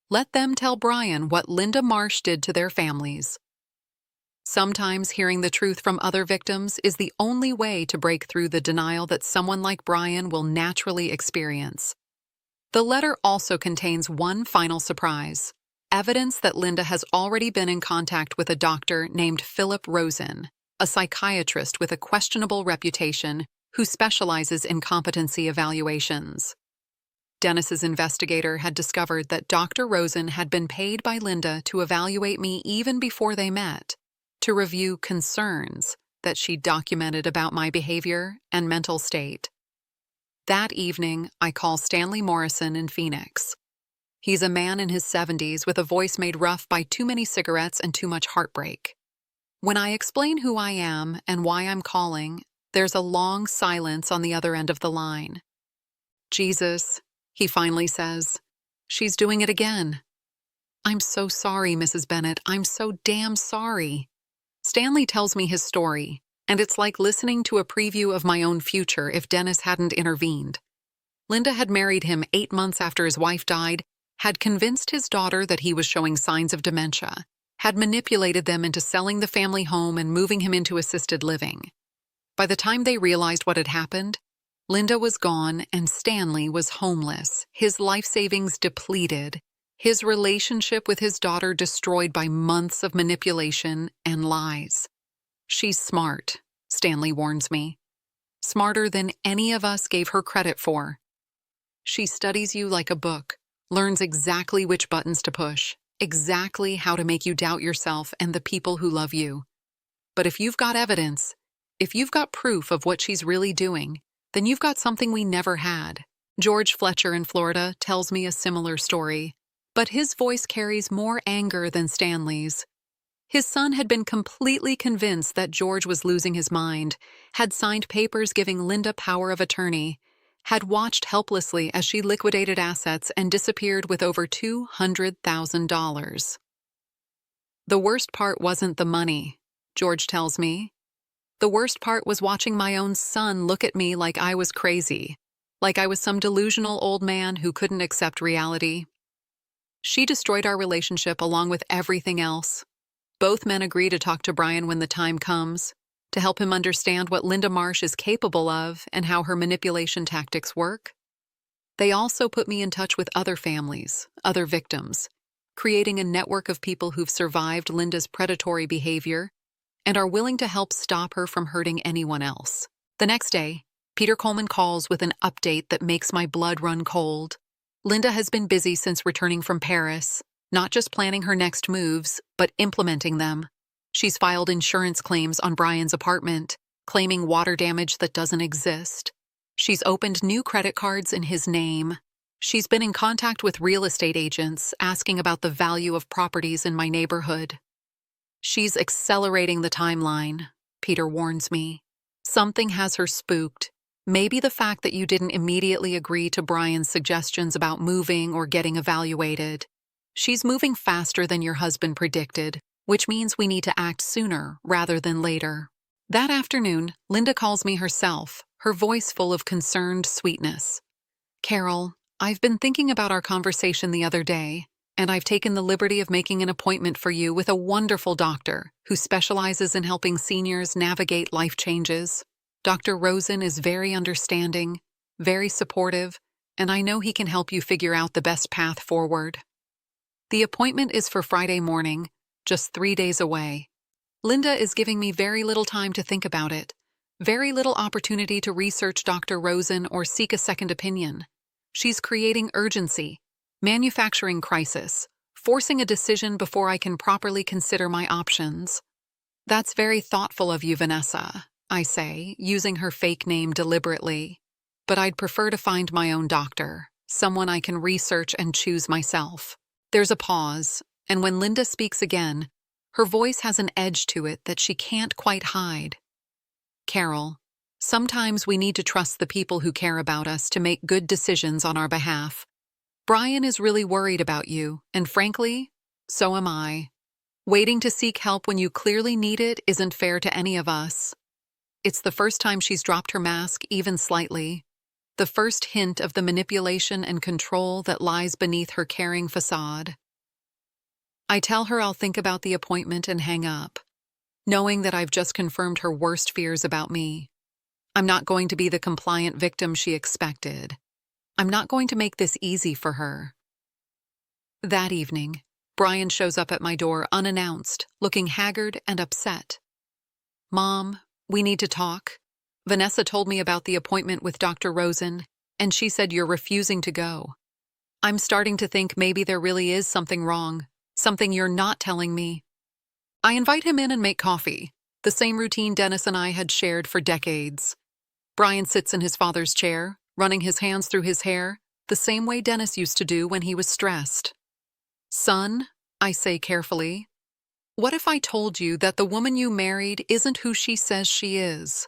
"Let them tell Brian what Linda Marsh did to their families." Sometimes hearing the truth from other victims is the only way to break through the denial that someone like Brian will naturally experience. The letter also contains one final surprise: evidence that Linda has already been in contact with a doctor named Philip Rosen, a psychiatrist with a questionable reputation who specializes in competency evaluations. Dennis's investigator had discovered that Dr. Rosen had been paid by Linda to evaluate me even before they met, to review concerns that she documented about my behavior and mental state. That evening, I call Stanley Morrison in Phoenix. He's a man in his 70s with a voice made rough by too many cigarettes and too much heartbreak. When I explain who I am and why I'm calling, there's a long silence on the other end of the line. "Jesus," he finally says, "she's doing it again." "I'm so sorry, Mrs. Bennett. I'm so damn sorry." Stanley tells me his story, and it's like listening to a preview of my own future if Dennis hadn't intervened. Linda had married him 8 months after his wife died, had convinced his daughter that he was showing signs of dementia, had manipulated them into selling the family home and moving him into assisted living. By the time they realized what had happened, Linda was gone and Stanley was homeless, his life savings depleted, his relationship with his daughter destroyed by months of manipulation and lies. "She's smart," Stanley warns me. "Smarter than any of us gave her credit for. She studies you like a book, learns exactly which buttons to push, exactly how to make you doubt yourself and the people who love you. But if you've got evidence, if you've got proof of what she's really doing, then you've got something we never had." George Fletcher in Florida tells me a similar story, but his voice carries more anger than Stanley's. His son had been completely convinced that George was losing his mind, had signed papers giving Linda power of attorney, had watched helplessly as she liquidated assets and disappeared with over $200,000. "The worst part wasn't the money," George tells me. "The worst part was watching my own son look at me like I was crazy, like I was some delusional old man who couldn't accept reality. She destroyed our relationship along with everything else." Both men agree to talk to Brian when the time comes, to help him understand what Linda Marsh is capable of and how her manipulation tactics work. They also put me in touch with other families, other victims, creating a network of people who've survived Linda's predatory behavior and are willing to help stop her from hurting anyone else. The next day, Peter Coleman calls with an update that makes my blood run cold. Linda has been busy since returning from Paris, not just planning her next moves, but implementing them. She's filed insurance claims on Brian's apartment, claiming water damage that doesn't exist. She's opened new credit cards in his name. She's been in contact with real estate agents, asking about the value of properties in my neighborhood. "She's accelerating the timeline," Peter warns me. "Something has her spooked. Maybe the fact that you didn't immediately agree to Brian's suggestions about moving or getting evaluated. She's moving faster than your husband predicted, which means we need to act sooner rather than later." That afternoon, Linda calls me herself, her voice full of concerned sweetness. "Carol, I've been thinking about our conversation the other day, and I've taken the liberty of making an appointment for you with a wonderful doctor who specializes in helping seniors navigate life changes. Dr. Rosen is very understanding, very supportive, and I know he can help you figure out the best path forward." The appointment is for Friday morning, just 3 days away. Linda is giving me very little time to think about it, very little opportunity to research Dr. Rosen or seek a second opinion. She's creating urgency, manufacturing crisis, forcing a decision before I can properly consider my options. "That's very thoughtful of you, Vanessa," I say, using her fake name deliberately. "But I'd prefer to find my own doctor, someone I can research and choose myself." There's a pause, and when Linda speaks again, her voice has an edge to it that she can't quite hide. "Carol, Sometimes we need to trust the people who care about us to make good decisions on our behalf. Brian is really worried about you, and frankly, so am I. Waiting to seek help when you clearly need it isn't fair to any of us. It's the first time she's dropped her mask even slightly. The first hint of the manipulation and control that lies beneath her caring facade. I tell her I'll think about the appointment and hang up, knowing that I've just confirmed her worst fears about me. I'm not going to be the compliant victim she expected. I'm not going to make this easy for her. That evening, Brian shows up at my door unannounced, looking haggard and upset. "Mom, we need to talk. Vanessa told me about the appointment with Dr. Rosen, and she said you're refusing to go. I'm starting to think maybe there really is something wrong, something you're not telling me." I invite him in and make coffee, the same routine Dennis and I had shared for decades. Brian sits in his father's chair, running his hands through his hair, the same way Dennis used to do when he was stressed. "Son," I say carefully, "what if I told you that the woman you married isn't who she says she is?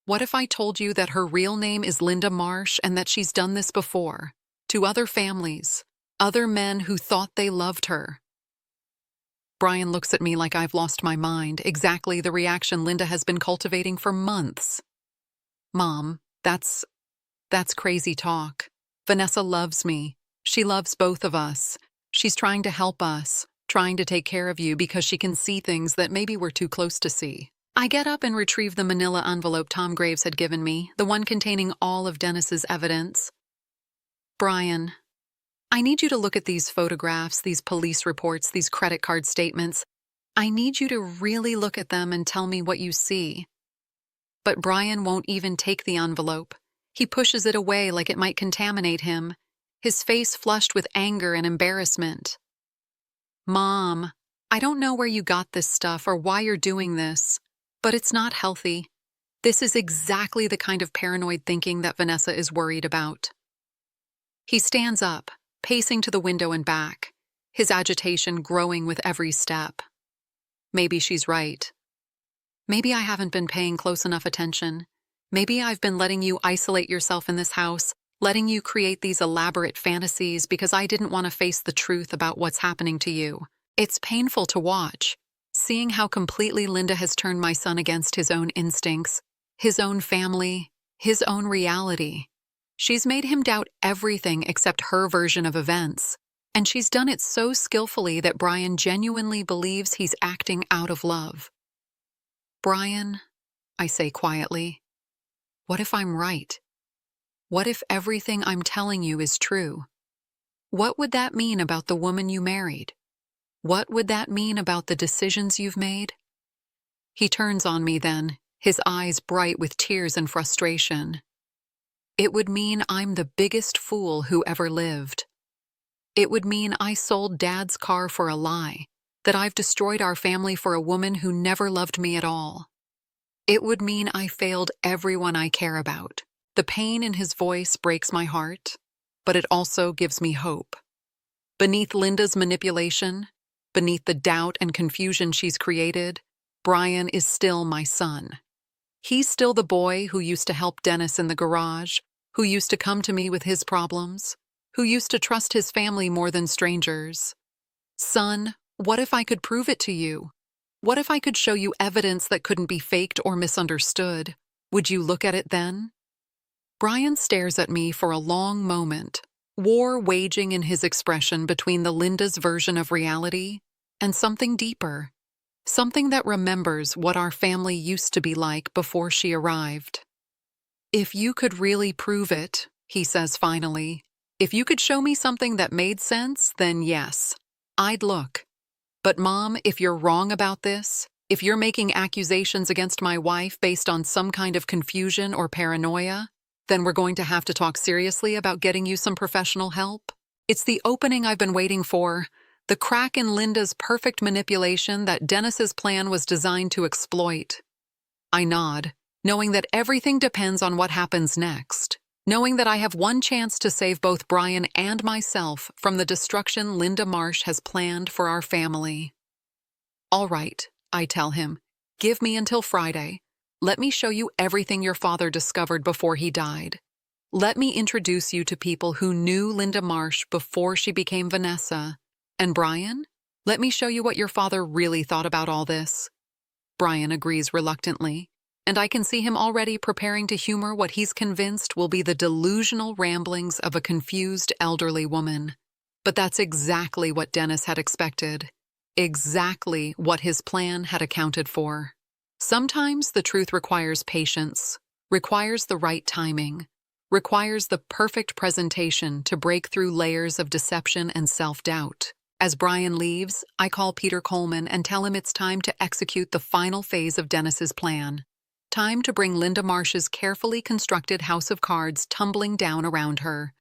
What if I told you that her real name is Linda Marsh and that she's done this before, to other families, other men who thought they loved her?" Brian looks at me like I've lost my mind, exactly the reaction Linda has been cultivating for months. "Mom, that's crazy talk. Vanessa loves me. She loves both of us. She's trying to help us, trying to take care of you because she can see things that maybe we're too close to see." I get up and retrieve the manila envelope Tom Graves had given me, the one containing all of Dennis's evidence. "Brian, I need you to look at these photographs, these police reports, these credit card statements. I need you to really look at them and tell me what you see." But Brian won't even take the envelope. He pushes it away like it might contaminate him, his face flushed with anger and embarrassment. "Mom, I don't know where you got this stuff or why you're doing this, but it's not healthy. This is exactly the kind of paranoid thinking that Vanessa is worried about." He stands up, pacing to the window and back, his agitation growing with every step. Maybe she's right. Maybe I haven't been paying close enough attention. Maybe I've been letting you isolate yourself in this house, letting you create these elaborate fantasies because I didn't want to face the truth about what's happening to you. It's painful to watch, seeing how completely Linda has turned my son against his own instincts, his own family, his own reality. She's made him doubt everything except her version of events, and she's done it so skillfully that Brian genuinely believes he's acting out of love. "Brian," I say quietly, "what if I'm right? What if everything I'm telling you is true? What would that mean about the woman you married? What would that mean about the decisions you've made?" He turns on me then, his eyes bright with tears and frustration. "It would mean I'm the biggest fool who ever lived. It would mean I sold Dad's car for a lie, that I've destroyed our family for a woman who never loved me at all. It would mean I failed everyone I care about." The pain in his voice breaks my heart, but it also gives me hope. Beneath Linda's manipulation, beneath the doubt and confusion she's created, Brian is still my son. He's still the boy who used to help Dennis in the garage, who used to come to me with his problems, who used to trust his family more than strangers. "Son, what if I could prove it to you? What if I could show you evidence that couldn't be faked or misunderstood? Would you look at it then?" Brian stares at me for a long moment, war waging in his expression between the Linda's version of reality and something deeper, something that remembers what our family used to be like before she arrived. "If you could really prove it," he says finally, "if you could show me something that made sense, then yes, I'd look. But Mom, if you're wrong about this, if you're making accusations against my wife based on some kind of confusion or paranoia, then we're going to have to talk seriously about getting you some professional help. It's the opening I've been waiting for, the crack in Linda's perfect manipulation that Dennis's plan was designed to exploit." I nod, knowing that everything depends on what happens next, knowing that I have one chance to save both Brian and myself from the destruction Linda Marsh has planned for our family. "All right," I tell him, "give me until Friday. Let me show you everything your father discovered before he died. Let me introduce you to people who knew Linda Marsh before she became Vanessa. And Brian, let me show you what your father really thought about all this." Brian agrees reluctantly, and I can see him already preparing to humor what he's convinced will be the delusional ramblings of a confused elderly woman. But that's exactly what Dennis had expected. Exactly what his plan had accounted for. Sometimes the truth requires patience, requires the right timing, requires the perfect presentation to break through layers of deception and self-doubt. As Brian leaves, I call Peter Coleman and tell him it's time to execute the final phase of Dennis's plan. Time to bring Linda Marsh's carefully constructed house of cards tumbling down around her.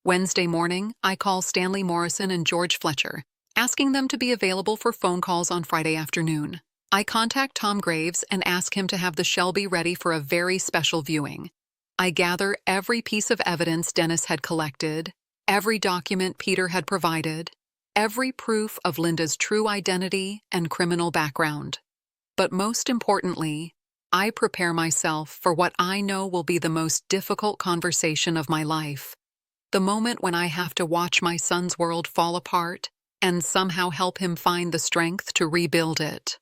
Wednesday morning, I call Stanley Morrison and George Fletcher, asking them to be available for phone calls on Friday afternoon. I contact Tom Graves and ask him to have the Shelby ready for a very special viewing. I gather every piece of evidence Dennis had collected, every document Peter had provided, every proof of Linda's true identity and criminal background. But most importantly, I prepare myself for what I know will be the most difficult conversation of my life. The moment when I have to watch my son's world fall apart and somehow help him find the strength to rebuild it.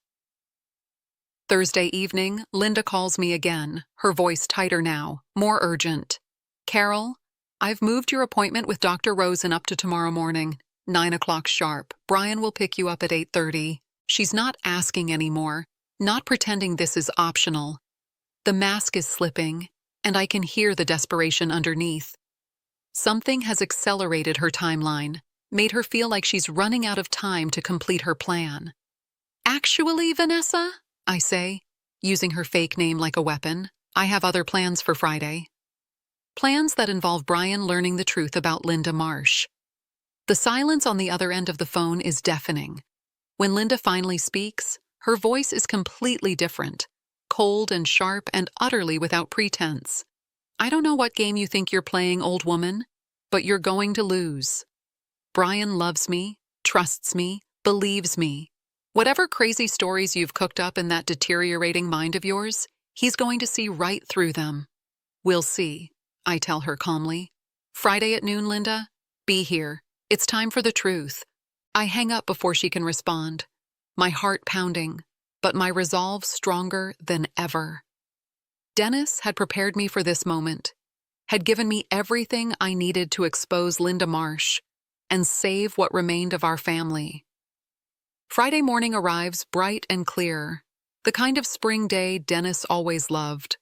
Thursday evening, Linda calls me again, her voice tighter now, more urgent. "Carol, I've moved your appointment with Dr. Rosen up to tomorrow morning, 9 o'clock sharp. Brian will pick you up at 8:30. She's not asking anymore, not pretending this is optional. The mask is slipping, and I can hear the desperation underneath. Something has accelerated her timeline, made her feel like she's running out of time to complete her plan. "Actually, Vanessa," I say, using her fake name like a weapon, "I have other plans for Friday." Plans that involve Brian learning the truth about Linda Marsh. The silence on the other end of the phone is deafening. When Linda finally speaks, her voice is completely different, cold and sharp and utterly without pretense. "I don't know what game you think you're playing, old woman, but you're going to lose. Brian loves me, trusts me, believes me. Whatever crazy stories you've cooked up in that deteriorating mind of yours, he's going to see right through them. We'll see," I tell her calmly. "Friday at noon, Linda. Be here. It's time for the truth." I hang up before she can respond, my heart pounding, but my resolve stronger than ever. Dennis had prepared me for this moment, had given me everything I needed to expose Linda Marsh and save what remained of our family. Friday morning arrives bright and clear, the kind of spring day Dennis always loved.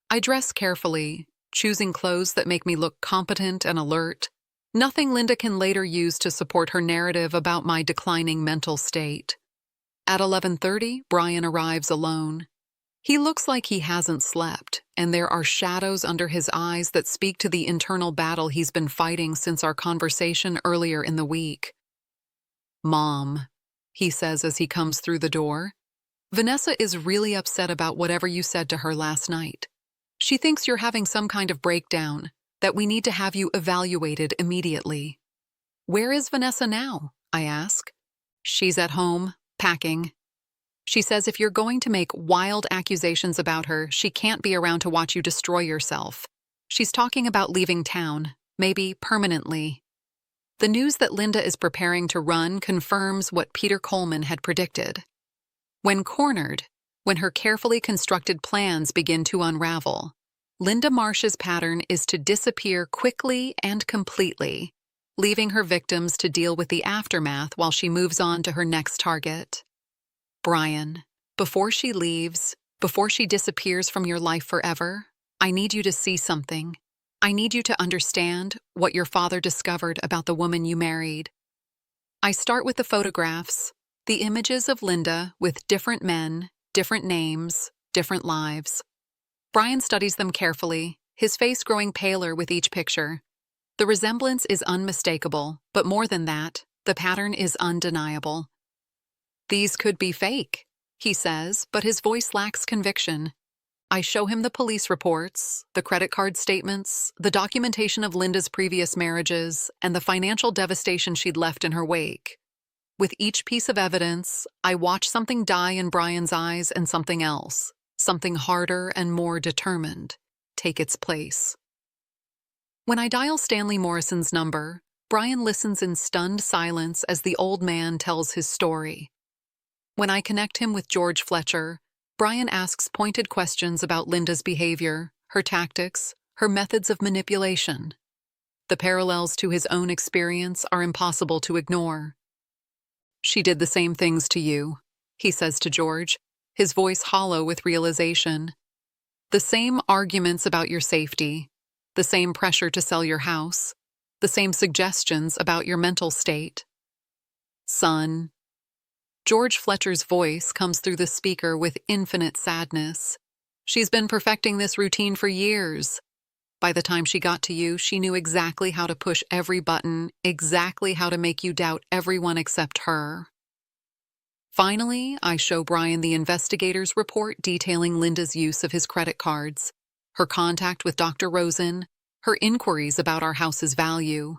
I dress carefully, choosing clothes that make me look competent and alert, nothing Linda can later use to support her narrative about my declining mental state. At 11:30, Brian arrives alone. He looks like he hasn't slept, and there are shadows under his eyes that speak to the internal battle he's been fighting since our conversation earlier in the week. "Mom," he says as he comes through the door, "Vanessa is really upset about whatever you said to her last night. She thinks you're having some kind of breakdown, that we need to have you evaluated immediately." "Where is Vanessa now?" I ask. "She's at home, packing. She says if you're going to make wild accusations about her, she can't be around to watch you destroy yourself. She's talking about leaving town, maybe permanently." The news that Linda is preparing to run confirms what Peter Coleman had predicted. When cornered, when her carefully constructed plans begin to unravel, Linda Marsh's pattern is to disappear quickly and completely, leaving her victims to deal with the aftermath while she moves on to her next target. "Brian, before she leaves, before she disappears from your life forever, I need you to see something. I need you to understand what your father discovered about the woman you married." I start with the photographs, the images of Linda with different men, different names, different lives. Brian studies them carefully, his face growing paler with each picture. The resemblance is unmistakable, but more than that, the pattern is undeniable. "These could be fake," he says, but his voice lacks conviction. I show him the police reports, the credit card statements, the documentation of Linda's previous marriages, and the financial devastation she'd left in her wake. With each piece of evidence, I watch something die in Brian's eyes and something else something harder and more determined, take its place. When I dial Stanley Morrison's number, Brian listens in stunned silence as the old man tells his story. When I connect him with George Fletcher, Brian asks pointed questions about Linda's behavior, her tactics, her methods of manipulation. The parallels to his own experience are impossible to ignore. "She did the same things to you," he says to George, his voice hollow with realization. "The same arguments about your safety, the same pressure to sell your house, the same suggestions about your mental state. Son." George Fletcher's voice comes through the speaker with infinite sadness. "She's been perfecting this routine for years. By the time she got to you, she knew exactly how to push every button, exactly how to make you doubt everyone except her." Finally, I show Brian the investigator's report detailing Linda's use of his credit cards, her contact with Dr. Rosen, her inquiries about our house's value.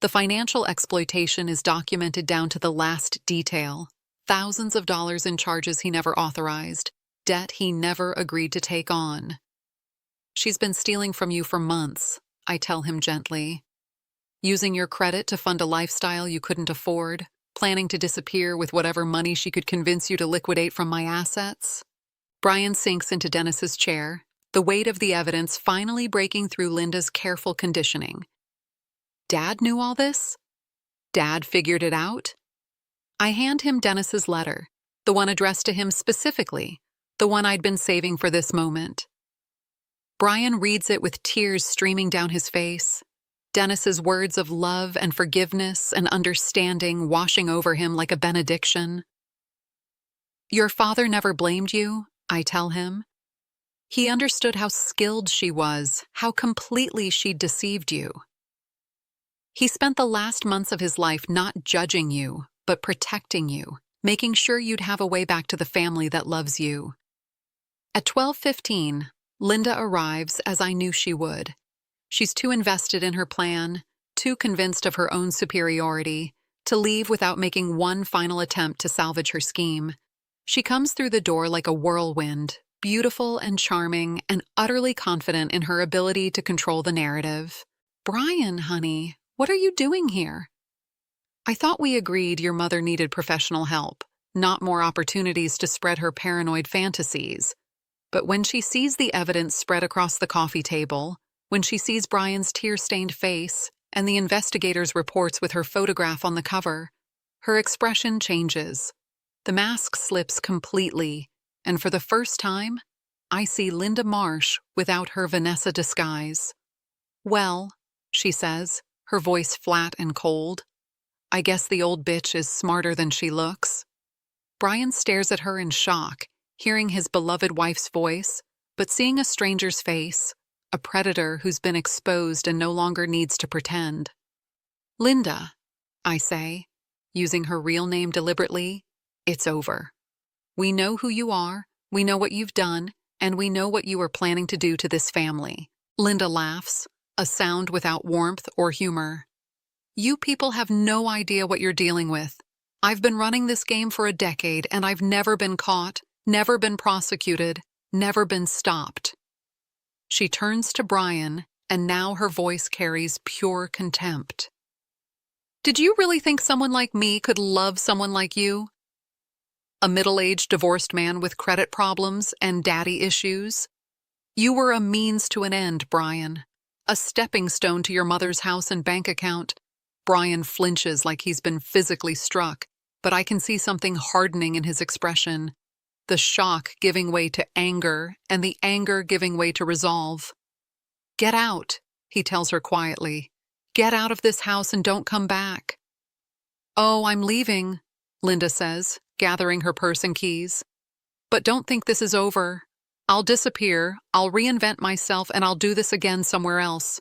The financial exploitation is documented down to the last detail. Thousands of dollars in charges he never authorized, debt he never agreed to take on. "She's been stealing from you for months," I tell him gently. "Using your credit to fund a lifestyle you couldn't afford, planning to disappear with whatever money she could convince you to liquidate from my assets." Brian sinks into Dennis's chair, the weight of the evidence finally breaking through Linda's careful conditioning. "Dad knew all this? Dad figured it out?" I hand him Dennis's letter, the one addressed to him specifically, the one I'd been saving for this moment. Brian reads it with tears streaming down his face, Dennis's words of love and forgiveness and understanding washing over him like a benediction. "Your father never blamed you," I tell him. "He understood how skilled she was, how completely she'd deceived you. He spent the last months of his life not judging you, but protecting you, making sure you'd have a way back to the family that loves you." At 12:15, Linda arrives as I knew she would. She's too invested in her plan, too convinced of her own superiority, to leave without making one final attempt to salvage her scheme. She comes through the door like a whirlwind, beautiful and charming, and utterly confident in her ability to control the narrative. "Brian, honey, what are you doing here?" "I thought we agreed your mother needed professional help, not more opportunities to spread her paranoid fantasies." But when she sees the evidence spread across the coffee table, when she sees Brian's tear-stained face and the investigator's reports with her photograph on the cover, her expression changes. The mask slips completely, and for the first time, I see Linda Marsh without her Vanessa disguise. "Well," she says, her voice flat and cold, "I guess the old bitch is smarter than she looks." Brian stares at her in shock, hearing his beloved wife's voice, but seeing a stranger's face, a predator who's been exposed and no longer needs to pretend. "Linda," I say, using her real name deliberately, "it's over. We know who you are, we know what you've done, and we know what you are planning to do to this family." Linda laughs, a sound without warmth or humor. "You people have no idea what you're dealing with. I've been running this game for a decade, and I've never been caught, never been prosecuted, never been stopped." She turns to Brian, and now her voice carries pure contempt. "Did you really think someone like me could love someone like you? A middle-aged divorced man with credit problems and daddy issues? You were a means to an end, Brian. A stepping stone to your mother's house and bank account." Brian flinches like he's been physically struck, but I can see something hardening in his expression, the shock giving way to anger and the anger giving way to resolve. "Get out," he tells her quietly. "Get out of this house and don't come back." "Oh, I'm leaving," Linda says, gathering her purse and keys. "But don't think this is over. I'll disappear, I'll reinvent myself, and I'll do this again somewhere else.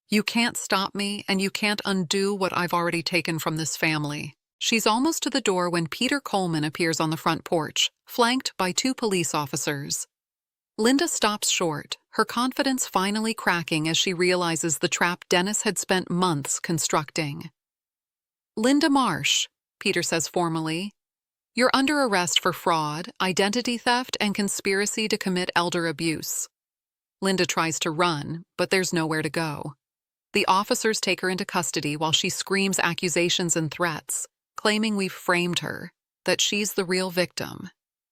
You can't stop me, and you can't undo what I've already taken from this family." She's almost to the door when Peter Coleman appears on the front porch, flanked by 2 police officers. Linda stops short, her confidence finally cracking as she realizes the trap Dennis had spent months constructing. "Linda Marsh," Peter says formally. You're under arrest for fraud, identity theft, and conspiracy to commit elder abuse. Linda tries to run, but there's nowhere to go. The officers take her into custody while she screams accusations and threats, claiming we've framed her, that she's the real victim,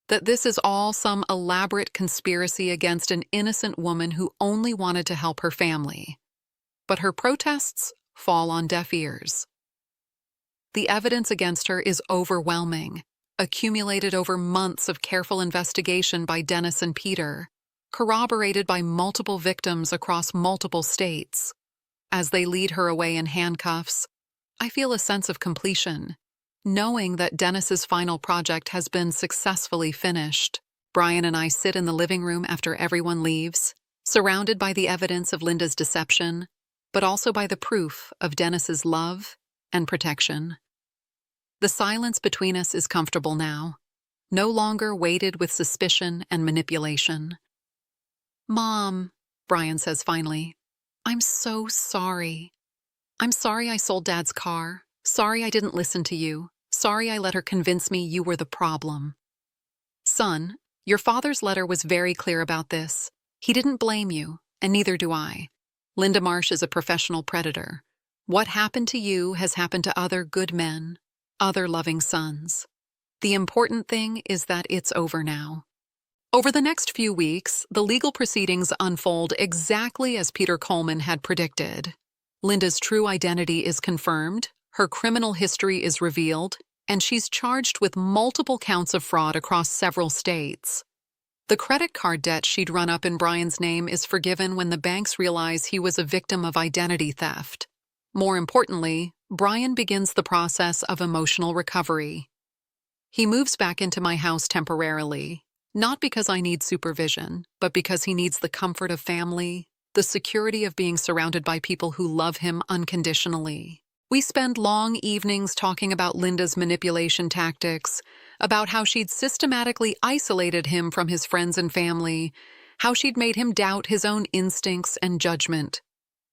that this is all some elaborate conspiracy against an innocent woman who only wanted to help her family. But her protests fall on deaf ears. The evidence against her is overwhelming, accumulated over months of careful investigation by Dennis and Peter, corroborated by multiple victims across multiple states. As they lead her away in handcuffs, I feel a sense of completion, knowing that Dennis's final project has been successfully finished. Brian and I sit in the living room after everyone leaves, surrounded by the evidence of Linda's deception, but also by the proof of Dennis's love and protection. The silence between us is comfortable now, no longer weighted with suspicion and manipulation. "Mom," Brian says finally, "I'm so sorry. I'm sorry I sold Dad's car. Sorry I didn't listen to you. Sorry I let her convince me you were the problem." "Son, your father's letter was very clear about this. He didn't blame you, and neither do I. Linda Marsh is a professional predator. What happened to you has happened to other good men, other loving sons. The important thing is that it's over now." Over the next few weeks, the legal proceedings unfold exactly as Peter Coleman had predicted. Linda's true identity is confirmed, her criminal history is revealed, and she's charged with multiple counts of fraud across several states. The credit card debt she'd run up in Brian's name is forgiven when the banks realize he was a victim of identity theft. More importantly, Brian begins the process of emotional recovery. He moves back into my house temporarily, not because I need supervision, but because he needs the comfort of family, the security of being surrounded by people who love him unconditionally. We spend long evenings talking about Linda's manipulation tactics, about how she'd systematically isolated him from his friends and family, how she'd made him doubt his own instincts and judgment.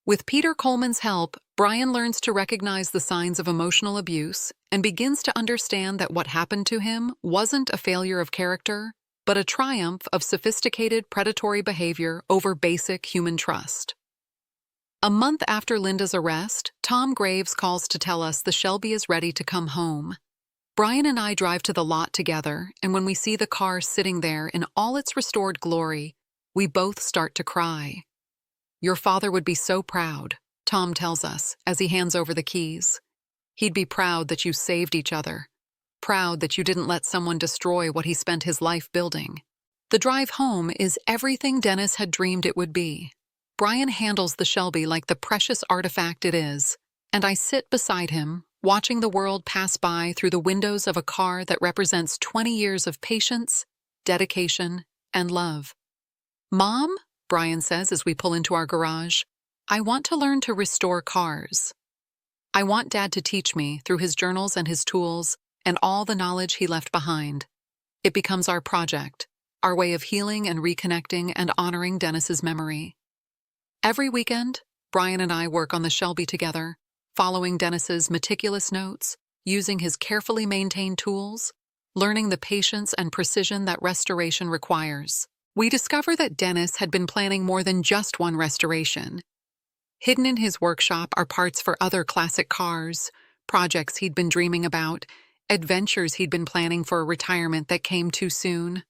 With Peter Coleman's help, Brian learns to recognize the signs of emotional abuse and begins to understand that what happened to him wasn't a failure of character, but a triumph of sophisticated predatory behavior over basic human trust. A month after Linda's arrest, Tom Graves calls to tell us the Shelby is ready to come home. Brian and I drive to the lot together, and when we see the car sitting there in all its restored glory, we both start to cry. "Your father would be so proud," Tom tells us as he hands over the keys. "He'd be proud that you saved each other, proud that you didn't let someone destroy what he spent his life building." The drive home is everything Dennis had dreamed it would be. Brian handles the Shelby like the precious artifact it is, and I sit beside him, watching the world pass by through the windows of a car that represents 20 years of patience, dedication, and love. "Mom," Brian says as we pull into our garage, "I want to learn to restore cars. I want Dad to teach me through his journals and his tools and all the knowledge he left behind." It becomes our project, our way of healing and reconnecting and honoring Dennis's memory. Every weekend, Brian and I work on the Shelby together, following Dennis's meticulous notes, using his carefully maintained tools, learning the patience and precision that restoration requires. We discover that Dennis had been planning more than just one restoration. Hidden in his workshop are parts for other classic cars, projects he'd been dreaming about, adventures he'd been planning for a retirement that came too soon.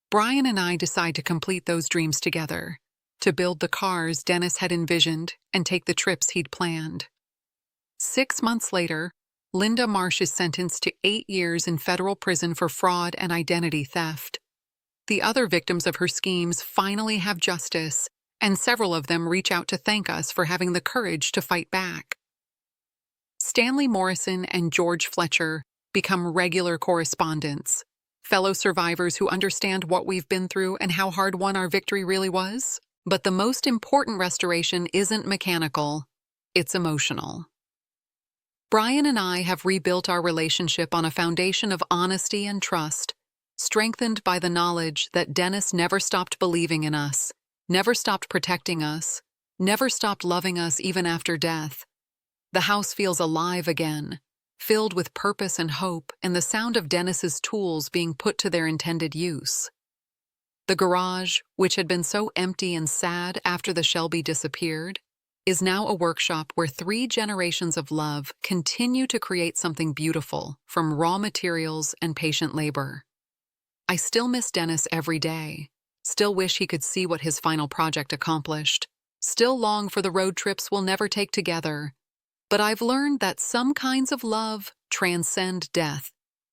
Brian and I decide to complete those dreams together, to build the cars Dennis had envisioned and take the trips he'd planned. 6 months later, Linda Marsh is sentenced to 8 years in federal prison for fraud and identity theft. The other victims of her schemes finally have justice, and several of them reach out to thank us for having the courage to fight back. Stanley Morrison and George Fletcher become regular correspondents, fellow survivors who understand what we've been through and how hard-won our victory really was. But the most important restoration isn't mechanical, it's emotional. Brian and I have rebuilt our relationship on a foundation of honesty and trust, strengthened by the knowledge that Dennis never stopped believing in us, never stopped protecting us, never stopped loving us even after death. The house feels alive again, filled with purpose and hope and the sound of Dennis's tools being put to their intended use. The garage, which had been so empty and sad after the Shelby disappeared, is now a workshop where 3 generations of love continue to create something beautiful from raw materials and patient labor. I still miss Dennis every day, still wish he could see what his final project accomplished, still long for the road trips we'll never take together. But I've learned that some kinds of love transcend death,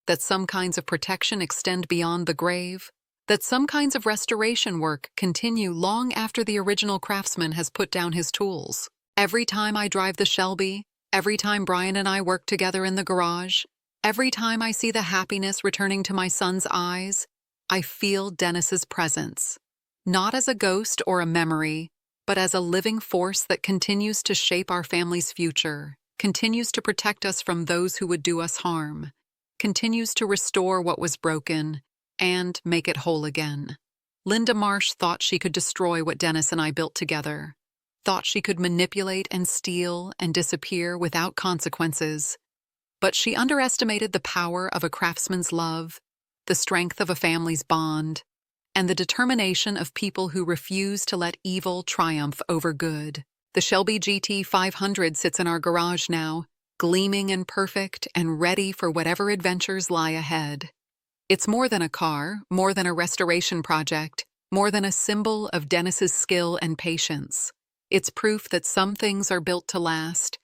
that some kinds of protection extend beyond the grave, that some kinds of restoration work continue long after the original craftsman has put down his tools. Every time I drive the Shelby, every time Brian and I work together in the garage, every time I see the happiness returning to my son's eyes, I feel Dennis's presence, not as a ghost or a memory, but as a living force that continues to shape our family's future, continues to protect us from those who would do us harm, continues to restore what was broken, and make it whole again. Linda Marsh thought she could destroy what Dennis and I built together, thought she could manipulate and steal and disappear without consequences. But she underestimated the power of a craftsman's love, the strength of a family's bond, and the determination of people who refuse to let evil triumph over good. The Shelby GT 500 sits in our garage now, gleaming and perfect and ready for whatever adventures lie ahead. It's more than a car, more than a restoration project, more than a symbol of Dennis's skill and patience. It's proof that some things are built to last,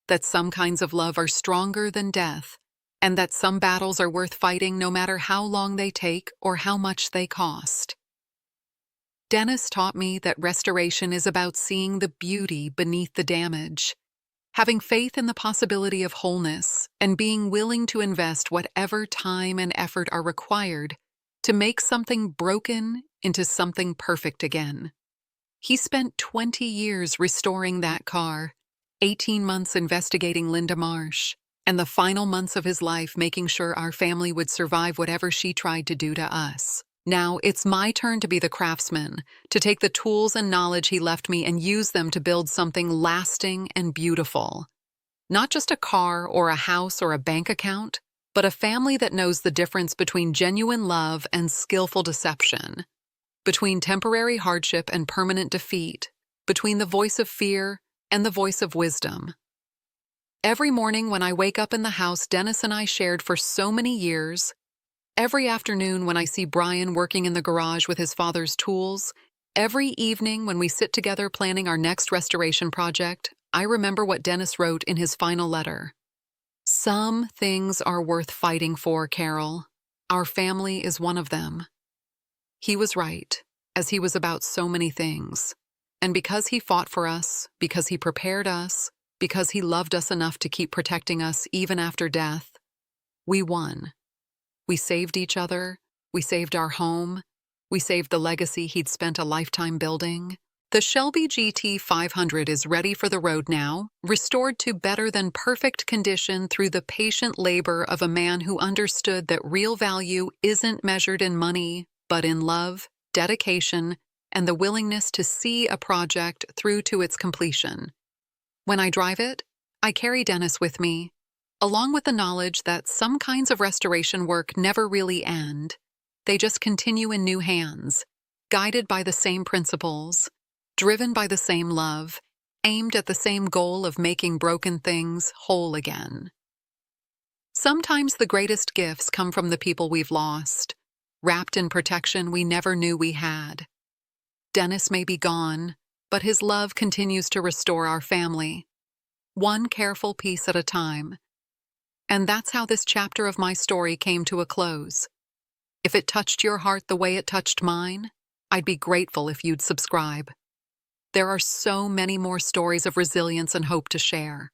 that some kinds of love are stronger than death, and that some battles are worth fighting no matter how long they take or how much they cost. Dennis taught me that restoration is about seeing the beauty beneath the damage, having faith in the possibility of wholeness, and being willing to invest whatever time and effort are required to make something broken into something perfect again. He spent 20 years restoring that car, 18 months investigating Linda Marsh, and the final months of his life making sure our family would survive whatever she tried to do to us. Now it's my turn to be the craftsman, to take the tools and knowledge he left me and use them to build something lasting and beautiful. Not just a car or a house or a bank account, but a family that knows the difference between genuine love and skillful deception, between temporary hardship and permanent defeat, between the voice of fear and the voice of wisdom. Every morning when I wake up in the house Dennis and I shared for so many years, every afternoon when I see Brian working in the garage with his father's tools, every evening when we sit together planning our next restoration project, I remember what Dennis wrote in his final letter. Some things are worth fighting for, Carol. Our family is one of them. He was right, as he was about so many things. And because he fought for us, because he prepared us, because he loved us enough to keep protecting us even after death, we won. We saved each other, we saved our home, we saved the legacy he'd spent a lifetime building. The Shelby GT 500 is ready for the road now, restored to better than perfect condition through the patient labor of a man who understood that real value isn't measured in money, but in love, dedication, and the willingness to see a project through to its completion. When I drive it, I carry Dennis with me, along with the knowledge that some kinds of restoration work never really end. They just continue in new hands, guided by the same principles, driven by the same love, aimed at the same goal of making broken things whole again. Sometimes the greatest gifts come from the people we've lost, wrapped in protection we never knew we had. Dennis may be gone, but his love continues to restore our family, one careful piece at a time. And that's how this chapter of my story came to a close. If it touched your heart the way it touched mine, I'd be grateful if you'd subscribe. There are so many more stories of resilience and hope to share.